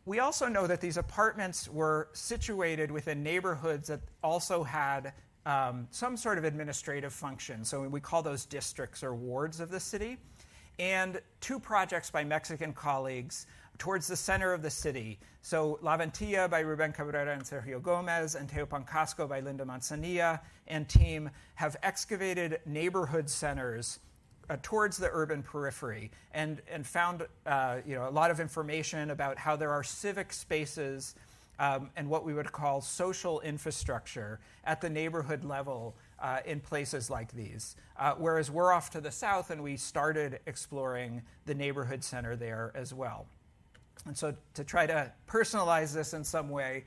We also know that these apartments were situated within neighborhoods that also had some sort of administrative function. So we call those districts or wards of the city. And 2 projects by Mexican colleagues towards the center of the city. So La Ventilla by Ruben Cabrera and Sergio Gomez, and Teopan Casco by Linda Manzanilla and team have excavated neighborhood centers towards the urban periphery and found a lot of information about how there are civic spaces and what we would call social infrastructure at the neighborhood level in places like these. Whereas we're off to the south and we started exploring the neighborhood center there as well. And so to try to personalize this in some way,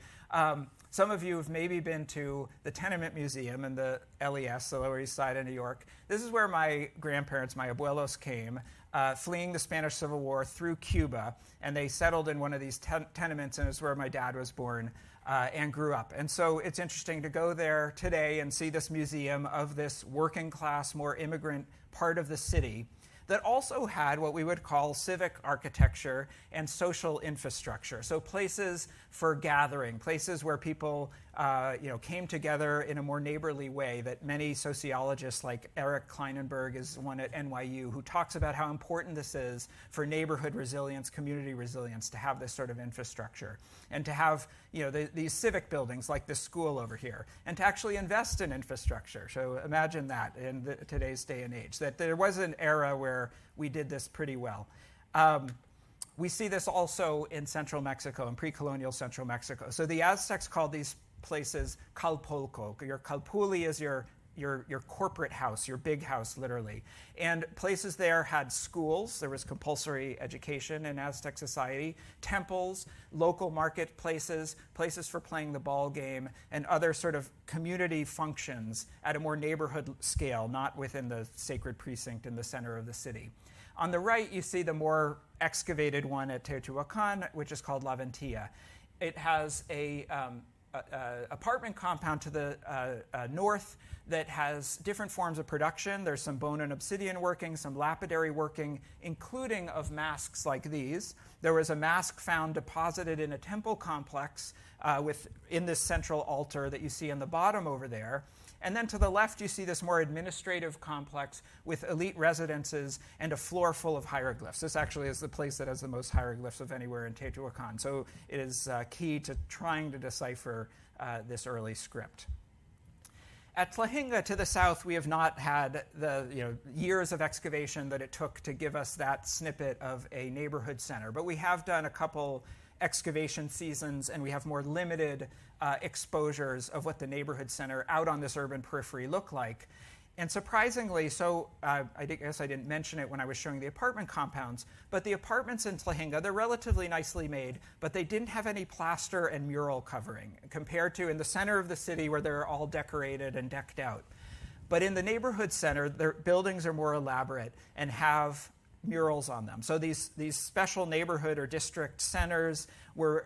some of you have maybe been to the Tenement Museum in the LES, the Lower East Side of New York. This is where my grandparents, my abuelos, came, fleeing the Spanish Civil War through Cuba, and they settled in one of these tenements, and it's where my dad was born and grew up. And so it's interesting to go there today and see this museum of this working class, more immigrant part of the city that also had what we would call civic architecture and social infrastructure. So places for gathering, places where people came together in a more neighborly way that many sociologists like Eric Kleinenberg is one at NYU who talks about how important this is for neighborhood resilience, community resilience, to have this sort of infrastructure and to have these civic buildings like this school over here and to actually invest in infrastructure. So imagine that in today's day and age, that there was an era where we did this pretty well. We see this also in central Mexico, in pre-colonial central Mexico. So the Aztecs called these places calpulco. Your calpuli is your corporate house, your big house, literally. And places there had schools. There was compulsory education in Aztec society, temples, local marketplaces, places for playing the ball game, and other sort of community functions at a more neighborhood scale, not within the sacred precinct in the center of the city. On the right, you see the more excavated one at Teotihuacan, which is called La Ventilla. It has a apartment compound to the north that has different forms of production. There's some bone and obsidian working, some lapidary working, including of masks like these. There was a mask found deposited in a temple complex in this central altar that you see in the bottom over there. And then to the left, you see this more administrative complex with elite residences and a floor full of hieroglyphs. This actually is the place that has the most hieroglyphs of anywhere in Teotihuacan. So it is key to trying to decipher this early script. At Tlahinga, to the south, we have not had the years of excavation that it took to give us that snippet of a neighborhood center. But we have done a couple excavation seasons, and we have more limited exposures of what the neighborhood center out on this urban periphery look like. And surprisingly, I guess I didn't mention it when I was showing the apartment compounds, but the apartments in Tlahinga, they're relatively nicely made, but they didn't have any plaster and mural covering compared to in the center of the city where they're all decorated and decked out. But in the neighborhood center, their buildings are more elaborate and have murals on them. So these special neighborhood or district centers were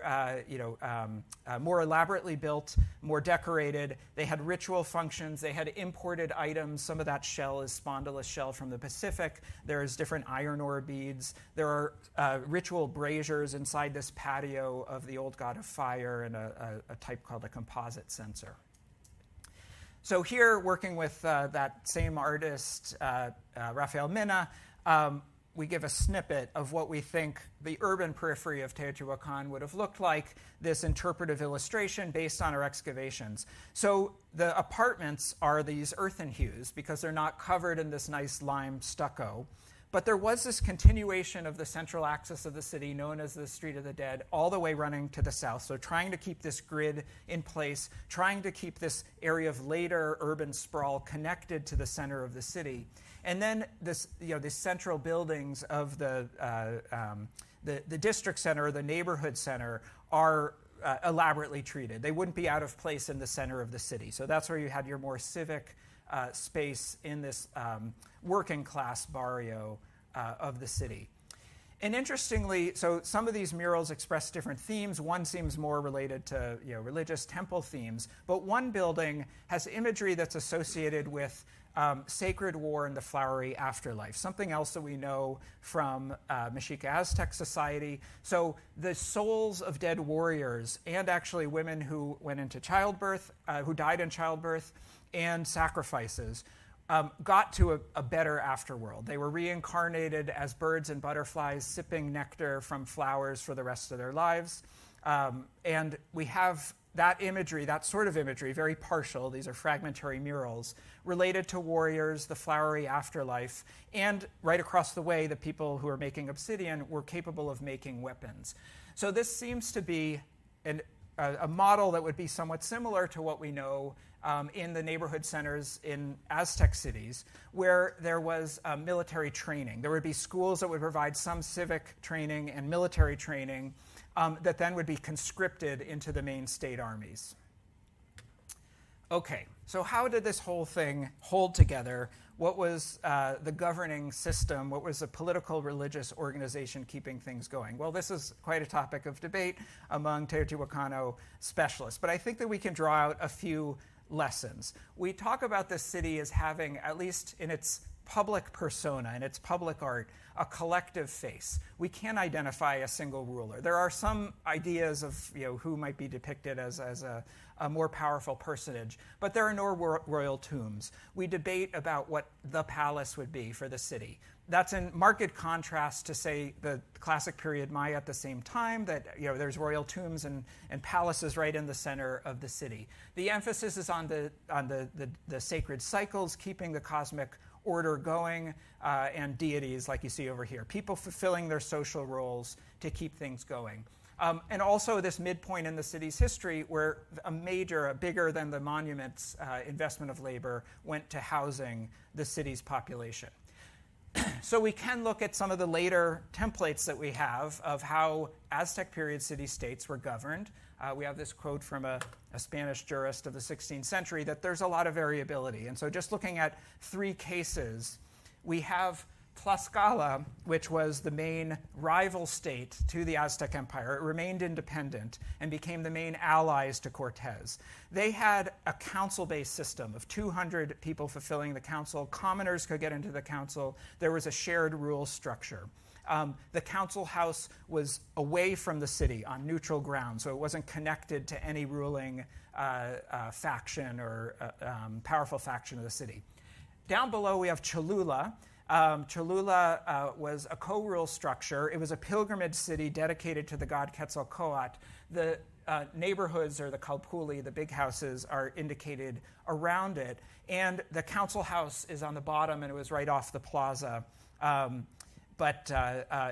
more elaborately built, more decorated. They had ritual functions. They had imported items. Some of that shell is spondylus shell from the Pacific. There's different iron ore beads. There are ritual braziers inside this patio of the old god of fire and a type called a composite censer. So here, working with that same artist, Rafael Mina, we give a snippet of what we think the urban periphery of Teotihuacan would have looked like, this interpretive illustration based on our excavations. So the apartments are these earthen hues because they're not covered in this nice lime stucco. But there was this continuation of the central axis of the city known as the Street of the Dead all the way running to the south. So trying to keep this grid in place, trying to keep this area of later urban sprawl connected to the center of the city. And then these central buildings of the district center or the neighborhood center are elaborately treated. They wouldn't be out of place in the center of the city. So that's where you had your more civic space in this working class barrio of the city. And interestingly, so some of these murals express different themes. One seems more related to religious temple themes, but one building has imagery that's associated with sacred war and the flowery afterlife, something else that we know from Mexica Aztec society. So the souls of dead warriors and actually women who went into childbirth, who died in childbirth, and sacrifices got to a better afterworld. They were reincarnated as birds and butterflies, sipping nectar from flowers for the rest of their lives. And we have that imagery, that sort of imagery, very partial, these are fragmentary murals, related to warriors, the flowery afterlife, and right across the way, the people who are making obsidian were capable of making weapons. So this seems to be a model that would be somewhat similar to what we know in the neighborhood centers in Aztec cities, where there was military training. There would be schools that would provide some civic training and military training that then would be conscripted into the main state armies. Okay, so how did this whole thing hold together? What was the governing system? What was the political religious organization keeping things going? Well, this is quite a topic of debate among Teotihuacano specialists, but I think that we can draw out a few lessons. We talk about this city as having, at least in its public persona, in its public art, a collective face. We can't identify a single ruler. There are some ideas of who might be depicted as a more powerful personage, but there are no royal tombs. We debate about what the palace would be for the city. That's in marked contrast to, say, the classic period Maya at the same time, that there's royal tombs and palaces right in the center of the city. The emphasis is on the sacred cycles, keeping the cosmic order going, and deities like you see over here, people fulfilling their social roles to keep things going. And also this midpoint in the city's history where a bigger than the monument's investment of labor went to housing the city's population. So we can look at some of the later templates that we have of how Aztec period city-states were governed. We have this quote from a Spanish jurist of the 16th century that there's a lot of variability. And so just looking at three cases, we have Tlaxcala, which was the main rival state to the Aztec Empire. It remained independent and became the main allies to Cortes. They had a council-based system of 200 people fulfilling the council. Commoners could get into the council. There was a shared rule structure. The council house was away from the city on neutral ground, so it wasn't connected to any ruling faction or powerful faction of the city. Down below, we have Cholula. Cholula was a co-rule structure. It was a pilgrimage city dedicated to the god Quetzalcoatl. The neighborhoods, or the calpulli, the big houses, are indicated around it. And the council house is on the bottom, and it was right off the plaza. But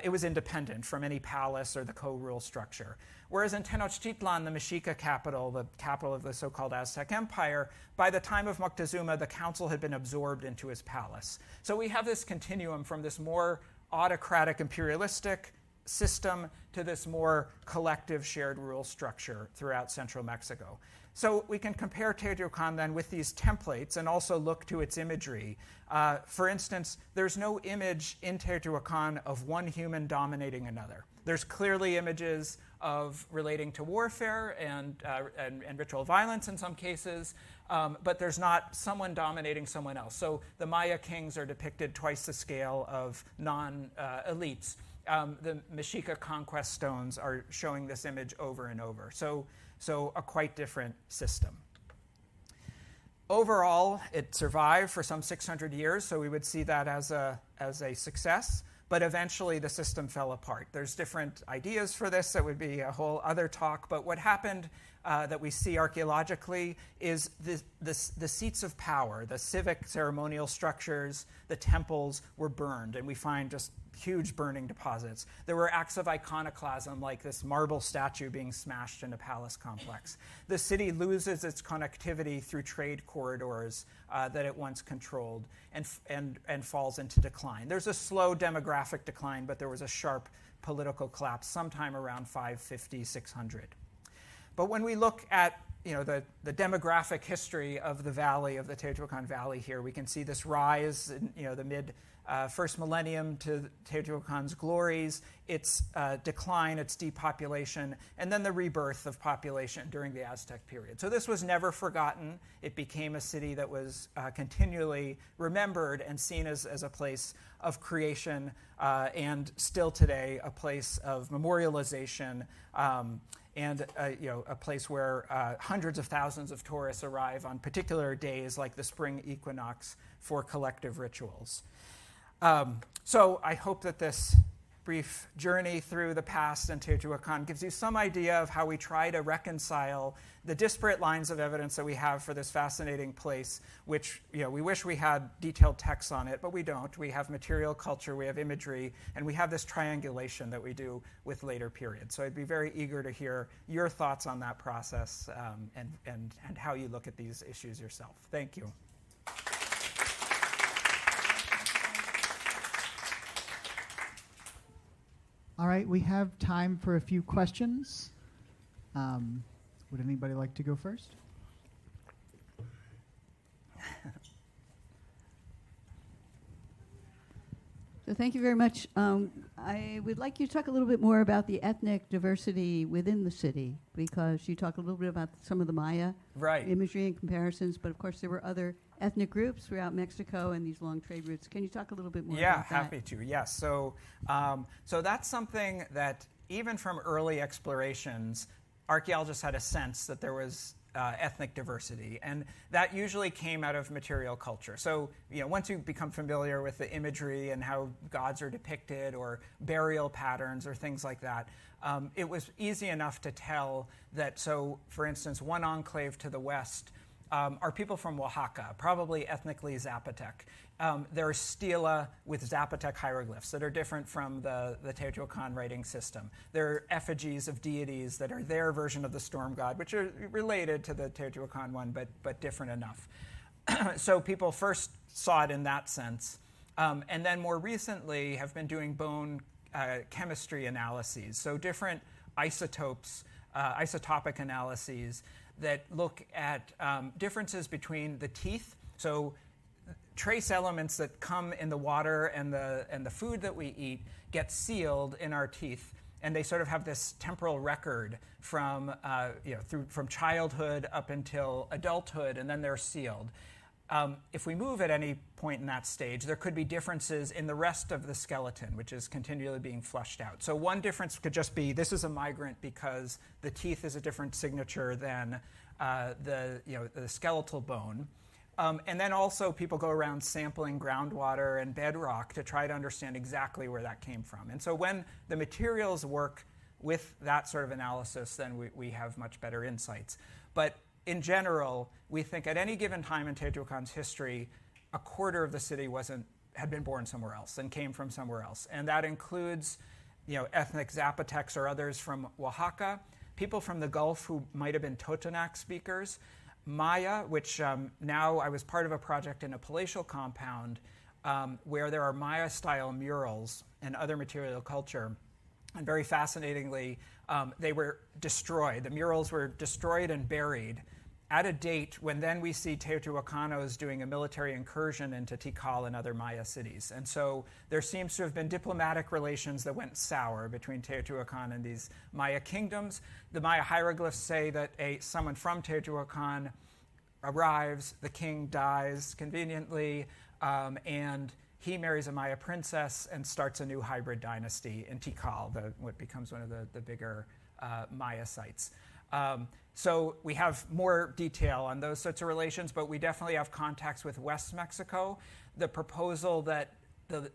it was independent from any palace or the co-rule structure. Whereas in Tenochtitlan, the Mexica capital, the capital of the so-called Aztec Empire, by the time of Moctezuma, the council had been absorbed into his palace. So we have this continuum from this more autocratic, imperialistic system to this more collective shared rule structure throughout central Mexico. So we can compare Teotihuacan then with these templates and also look to its imagery. For instance, there's no image in Teotihuacan of one human dominating another. There's clearly images of relating to warfare and ritual violence in some cases, but there's not someone dominating someone else. So the Maya kings are depicted twice the scale of non-elites. The Mexica conquest stones are showing this image over and over. So a quite different system. Overall, it survived for some 600 years, so we would see that as a success. But eventually, the system fell apart. There's different ideas for this. That would be a whole other talk. But what happened that we see archaeologically is the seats of power, the civic ceremonial structures, the temples were burned. And we find just huge burning deposits. There were acts of iconoclasm, like this marble statue being smashed in a palace complex. The city loses its connectivity through trade corridors that it once controlled and falls into decline. There's a slow demographic decline, but there was a sharp political collapse sometime around 550, 600. But when we look at the demographic history of the valley, of the Teotihuacan Valley here, we can see this rise in the mid first millennium to Teotihuacan's glories, its decline, its depopulation, and then the rebirth of population during the Aztec period. So this was never forgotten. It became a city that was continually remembered and seen as a place of creation, and still today a place of memorialization, and a place where hundreds of thousands of tourists arrive on particular days like the spring equinox for collective rituals. So I hope that this brief journey through the past and Teotihuacan gives you some idea of how we try to reconcile the disparate lines of evidence that we have for this fascinating place, which we wish we had detailed texts on it, but we don't. We have material culture, we have imagery, and we have this triangulation that we do with later periods. So I'd be very eager to hear your thoughts on that process and how you look at these issues yourself. Thank you. All right, we have time for a few questions. Would anybody like to go first? So thank you very much. I would like you to talk a little bit more about the ethnic diversity within the city, because you talk a little bit about some of the Maya imagery and comparisons, but of course there were other ethnic groups throughout Mexico and these long trade routes. Can you talk a little bit more about that? Yeah, happy to. Yes. So that's something that even from early explorations, archaeologists had a sense that there was ethnic diversity, and that usually came out of material culture. So once you become familiar with the imagery and how gods are depicted, or burial patterns or things like that, it was easy enough to tell that. So for instance, one enclave to the west are people from Oaxaca, probably ethnically Zapotec. There are stela with Zapotec hieroglyphs that are different from the Teotihuacan writing system. There are effigies of deities that are their version of the storm god, which are related to the Teotihuacan one, but different enough. So people first saw it in that sense, and then more recently have been doing bone chemistry analyses, so different isotopes, isotopic analyses that look at differences between the teeth. So trace elements that come in the water and the food that we eat get sealed in our teeth, and they sort of have this temporal record from from childhood up until adulthood, and then they're sealed. If we move at any point in that stage, there could be differences in the rest of the skeleton, which is continually being flushed out. So one difference could just be this is a migrant because the teeth is a different signature than the skeletal bone. And then also people go around sampling groundwater and bedrock to try to understand exactly where that came from. And so when the materials work with that sort of analysis, then we have much better insights. But in general, we think at any given time in Teotihuacan's history, a quarter of the city had been born somewhere else and came from somewhere else. And that includes ethnic Zapotecs or others from Oaxaca, people from the Gulf who might have been Totonac speakers, Maya, which now I was part of a project in a palatial compound where there are Maya-style murals and other material culture And very fascinatingly, they were destroyed. The murals were destroyed and buried at a date when then we see Teotihuacanos doing a military incursion into Tikal and other Maya cities. And so there seems to have been diplomatic relations that went sour between Teotihuacan and these Maya kingdoms. The Maya hieroglyphs say that someone from Teotihuacan arrives, the king dies conveniently, and he marries a Maya princess and starts a new hybrid dynasty in Tikal, what becomes one of the bigger Maya sites. So we have more detail on those sorts of relations, but we definitely have contacts with West Mexico. The proposal that the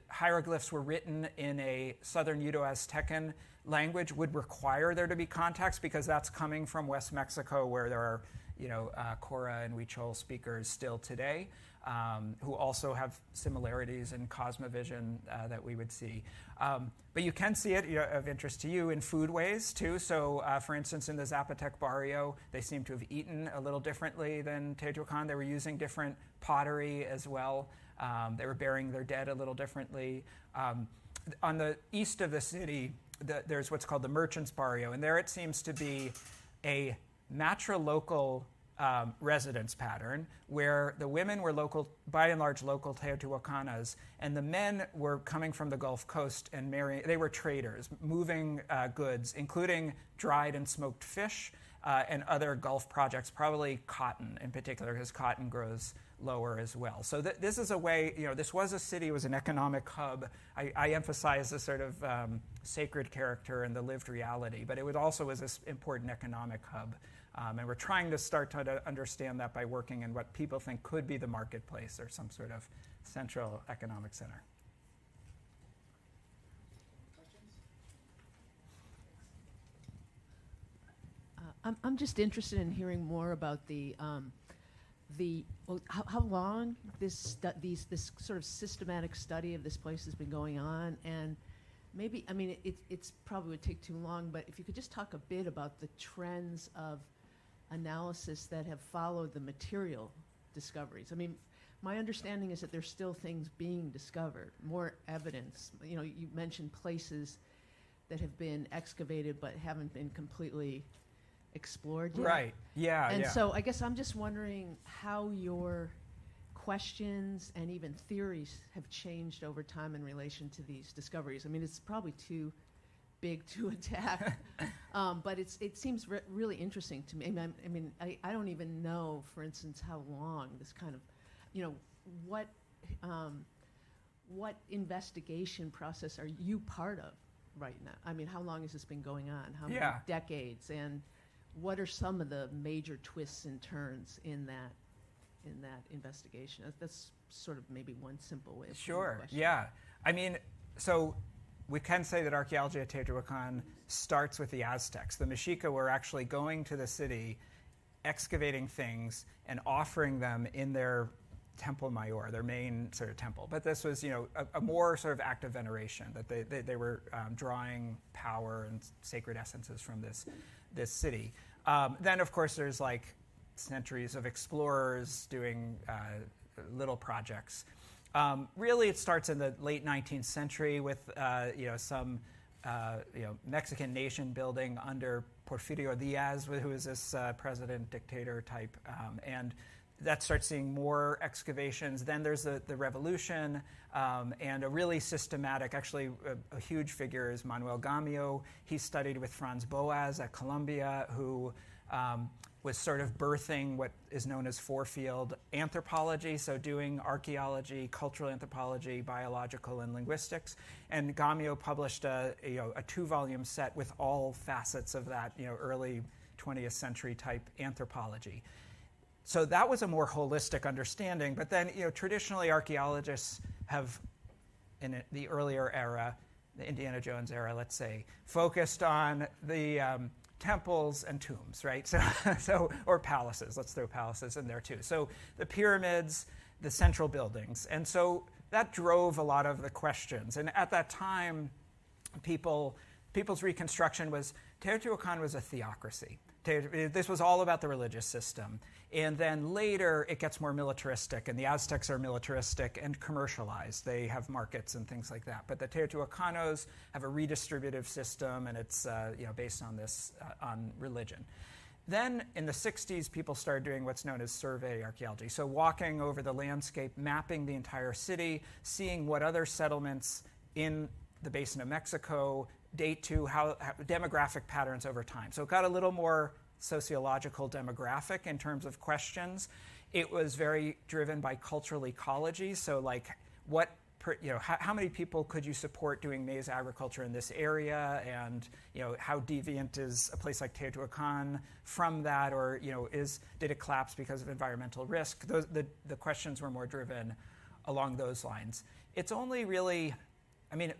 hieroglyphs were written in a Southern Uto-Aztecan language would require there to be contacts, because that's coming from West Mexico, where there are Cora and Huichol speakers still today, who also have similarities in cosmovision that we would see. But you can see it of interest to you in foodways too. So for instance, in the Zapotec barrio, they seem to have eaten a little differently than Teotihuacan. They were using different pottery as well. They were burying their dead a little differently. On the east of the city, there's what's called the Merchants Barrio, and there it seems to be a matrilocal residence pattern, where the women were local, by and large local Teotihuacanas, and the men were coming from the Gulf Coast and marrying. They were traders, moving goods, including dried and smoked fish and other Gulf projects, probably cotton in particular, because cotton grows lower as well. So this is a way, this was a city, it was an economic hub. I emphasize the sort of sacred character and the lived reality, but it also was this important economic hub. And we're trying to start to understand that by working in what people think could be the marketplace or some sort of central economic center. I'm just interested in hearing more about how long this sort of systematic study of this place has been going on, and maybe, it's probably would take too long, but if you could just talk a bit about the trends of analysis that have followed the material discoveries. My understanding is that there's still things being discovered, more evidence. You mentioned places that have been excavated but haven't been completely explored yet. Right, yeah. And so I guess I'm just wondering how your questions and even theories have changed over time in relation to these discoveries. It's probably too big to attack, but it seems really interesting to me. I don't even know, for instance, how long this kind of, what investigation process are you part of right now? How long has this been going on? How many decades? And what are some of the major twists and turns in that investigation? That's sort of maybe one simple way of putting the question. Yeah. So we can say that archaeology at Teotihuacan starts with the Aztecs. The Mexica were actually going to the city, excavating things, and offering them in their Temple Mayor, their main sort of temple. But this was, a more sort of act of veneration, that they were drawing power and sacred essences from this city. Then, of course, there's centuries of explorers doing little projects. Really, it starts in the late 19th century with some Mexican nation building under Porfirio Diaz, who is this president dictator type, and that starts seeing more excavations. Then there's the revolution, and a really systematic, actually a huge figure is Manuel Gamio. He studied with Franz Boas at Columbia, who was sort of birthing what is known as four-field anthropology, so doing archaeology, cultural anthropology, biological, and linguistics. And Gamio published a 2-volume set with all facets of that early 20th century type anthropology. So that was a more holistic understanding. But then traditionally archaeologists have, in the earlier era, the Indiana Jones era, let's say, focused on the temples and tombs, right? So or palaces. Let's throw palaces in there too. So the pyramids, the central buildings, and so that drove a lot of the questions. And at that time, people's reconstruction was Teotihuacan was a theocracy. this was all about the religious system. And then later, it gets more militaristic, and the Aztecs are militaristic and commercialized. They have markets and things like that. But the Teotihuacanos have a redistributive system, and it's based on this, on religion. Then in the 60s, people started doing what's known as survey archaeology. So walking over the landscape, mapping the entire city, seeing what other settlements in the Basin of Mexico date to how demographic patterns over time. So it got a little more sociological demographic in terms of questions. It was very driven by cultural ecology. So like how many people could you support doing maize agriculture in this area, and how deviant is a place like Teotihuacan from that, or did it collapse because of environmental risk? The questions were more driven along those lines. It's only really,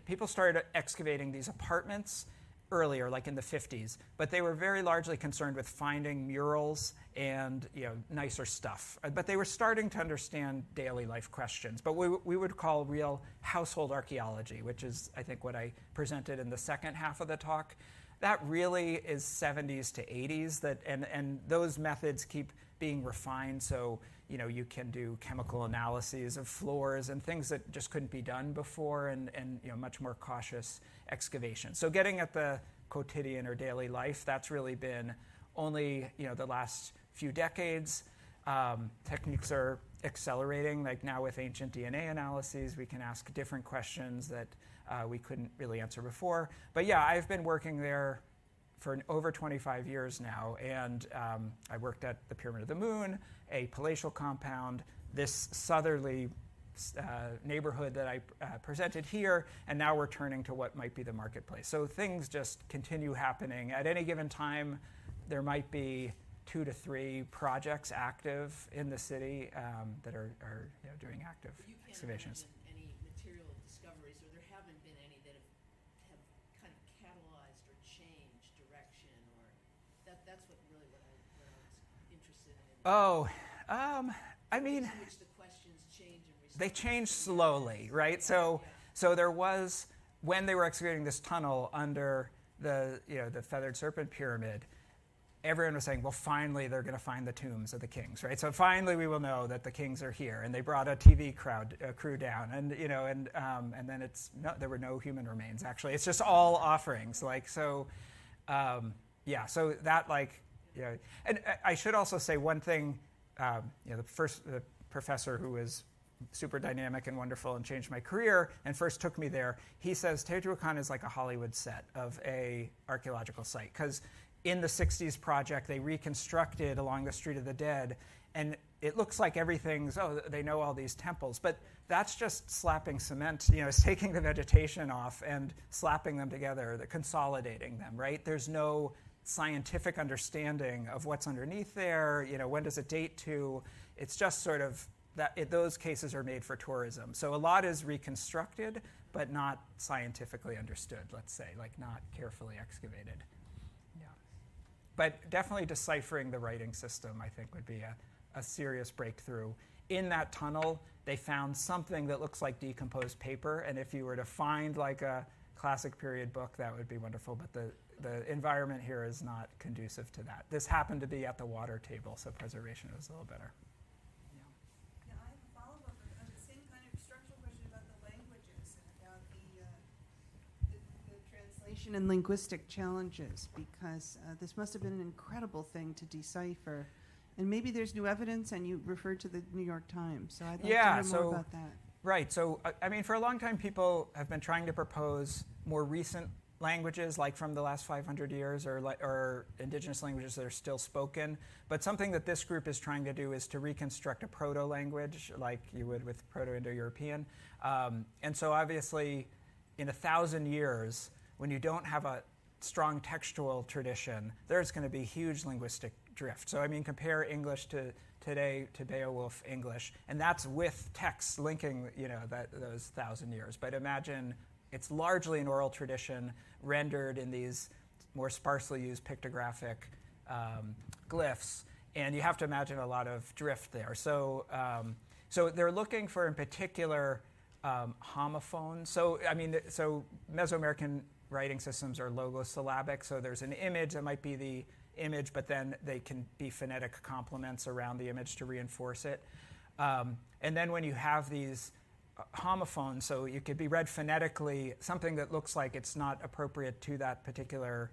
people started excavating these apartments earlier, like in the 50s, but they were very largely concerned with finding murals and nicer stuff. But they were starting to understand daily life questions. But we would call real household archaeology, which is, I think, what I presented in the second half of the talk. That really is 70s to 80s, and those methods keep being refined. So you can do chemical analyses of floors and things that just couldn't be done before, and much more cautious excavation. So getting at the quotidian or daily life, that's really been only the last few decades. Techniques are accelerating. Like now with ancient DNA analyses, we can ask different questions that we couldn't really answer before. But yeah, I've been working there for over 25 years now, and I worked at the Pyramid of the Moon, a palatial compound, this southerly neighborhood that I presented here, and now we're turning to what might be the marketplace. So things just continue happening. At any given time, there might be 2 to 3 projects active in the city that are doing active excavations. Any material discoveries, or there haven't been any that have kind of catalyzed or changed direction, or that's what I was interested in. Oh, Which the questions change and they change slowly, right? So there was, when they were excavating this tunnel under the Feathered Serpent Pyramid, everyone was saying, well, finally they're going to find the tombs of the kings, right? So finally we will know that the kings are here. And they brought a TV crew down, and then there were no human remains. Actually, it's just all offerings. So that and I should also say one thing. The professor who was super dynamic and wonderful and changed my career and first took me there, he says Teotihuacan is like a Hollywood set of a archaeological site, because in the 60s project they reconstructed along the Street of the Dead, and it looks like everything's, they know all these temples, but that's just slapping cement, it's taking the vegetation off and slapping them together, consolidating them, right? There's no scientific understanding of what's underneath there, when does it date to? It's just sort of that those cases are made for tourism. So a lot is reconstructed, but not scientifically understood, let's say, like not carefully excavated. Yeah. But definitely deciphering the writing system, I think, would be a serious breakthrough. In that tunnel, they found something that looks like decomposed paper, and if you were to find like a classic period book, that would be wonderful, but the environment here is not conducive to that. This happened to be at the water table, so preservation was a little better. Yeah, I have a follow-up on the same kind of structural question about the languages and about the translation and linguistic challenges, because this must have been an incredible thing to decipher. And maybe there's new evidence, and you referred to the New York Times, so I'd like to hear more about that. Right, so for a long time people have been trying to propose more recent languages, like from the last 500 years, or indigenous languages that are still spoken. But something that this group is trying to do is to reconstruct a proto-language, like you would with Proto-Indo-European. And so obviously, in 1,000 years, when you don't have a strong textual tradition, there's going to be huge linguistic drift. So compare English to today to Beowulf English, and that's with texts linking those 1,000 years. But imagine it's largely an oral tradition rendered in these more sparsely used pictographic glyphs, and you have to imagine a lot of drift there. So they're looking for, in particular, homophones. So Mesoamerican writing systems are logosyllabic. So there's an image that might be the image, but then they can be phonetic complements around the image to reinforce it. And then when you have these homophones, so it could be read phonetically, something that looks like it's not appropriate to that particular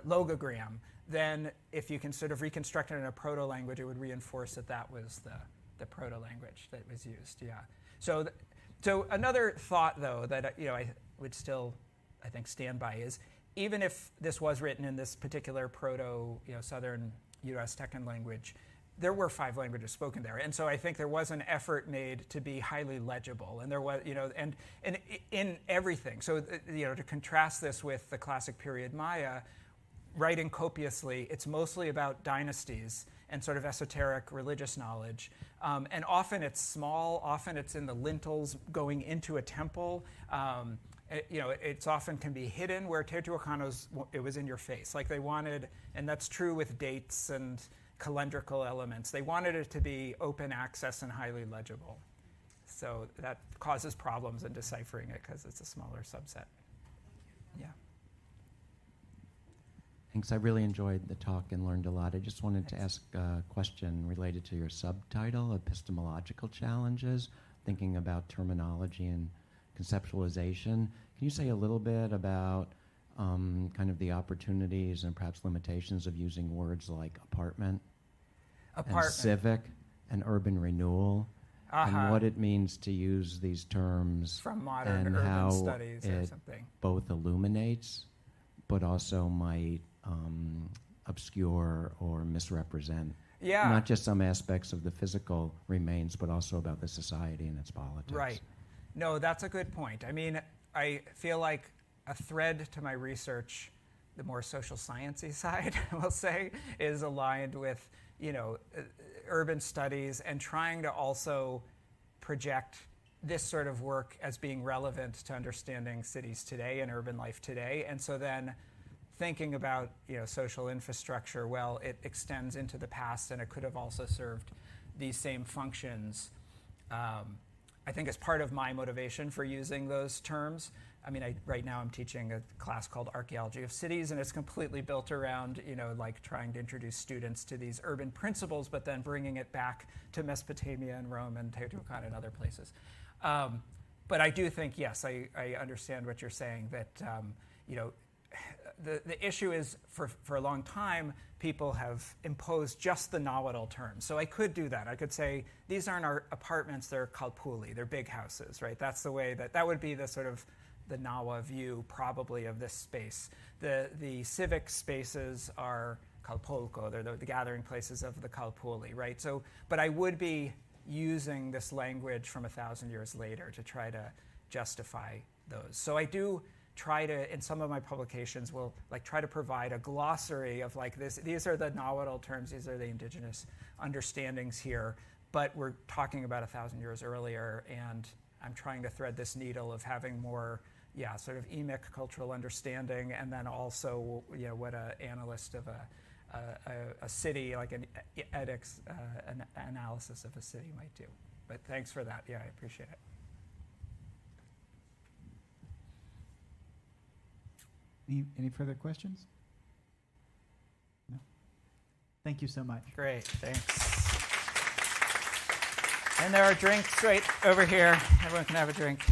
logogram, then if you can sort of reconstruct it in a proto-language, it would reinforce that that was the proto-language that was used, yeah. So another thought, though, that I would still, I think, stand by is, even if this was written in this particular Southern U.S. Tekken language, there were 5 languages spoken there, and so I think there was an effort made to be highly legible, and there was, and in everything. So, to contrast this with the classic period Maya, writing copiously, it's mostly about dynasties and sort of esoteric religious knowledge, and often it's small. Often it's in the lintels going into a temple. It's often can be hidden, where Teotihuacan it was in your face. Like they wanted, and that's true with dates and calendrical elements. They wanted it to be open access and highly legible. So that causes problems in deciphering it because it's a smaller subset. Yeah. Thanks. I really enjoyed the talk and learned a lot. I just wanted to ask a question related to your subtitle, Epistemological Challenges, thinking about terminology and conceptualization. Can you say a little bit about kind of the opportunities and perhaps limitations of using words like apartment. And civic and urban renewal, and what it means to use these terms from modern and urban how studies or it something. Both illuminates, but also might obscure or misrepresent. Yeah. Not just some aspects of the physical remains, but also about the society and its politics. Right. No, that's a good point. I mean, I feel like a thread to my research, the more social sciencey side, we'll say, is aligned with, urban studies and trying to also project this sort of work as being relevant to understanding cities today and urban life today. And so then thinking about, social infrastructure, well, it extends into the past and it could have also served these same functions. I think as part of my motivation for using those terms, right now I'm teaching a class called Archaeology of Cities, and it's completely built around, like trying to introduce students to these urban principles, but then bringing it back to Mesopotamia and Rome and Teotihuacan and other places. But I do think, yes, I understand what you're saying, that, the issue is for a long time, people have imposed just the know-it-all terms. So I could do that. I could say, these aren't our apartments, they're kalpuli, they're big houses, right? That's the way that would be the sort of the Nawa view probably of this space. The civic spaces are kalpolko, they're the gathering places of the kalpuli, right? So, but I would be using this language from 1,000 years later to try to justify those. So I do try to, in some of my publications, will try to provide a glossary of this. These are the know-it-all terms. These are the indigenous understandings here. But we're talking about 1,000 years earlier, and I'm trying to thread this needle of having more, sort of emic cultural understanding, and then also, what an analyst of a city, like an edX an analysis of a city might do. But thanks for that. Yeah, I appreciate it. Any further questions? No? Thank you so much. Great, thanks. And there are drinks right over here. Everyone can have a drink.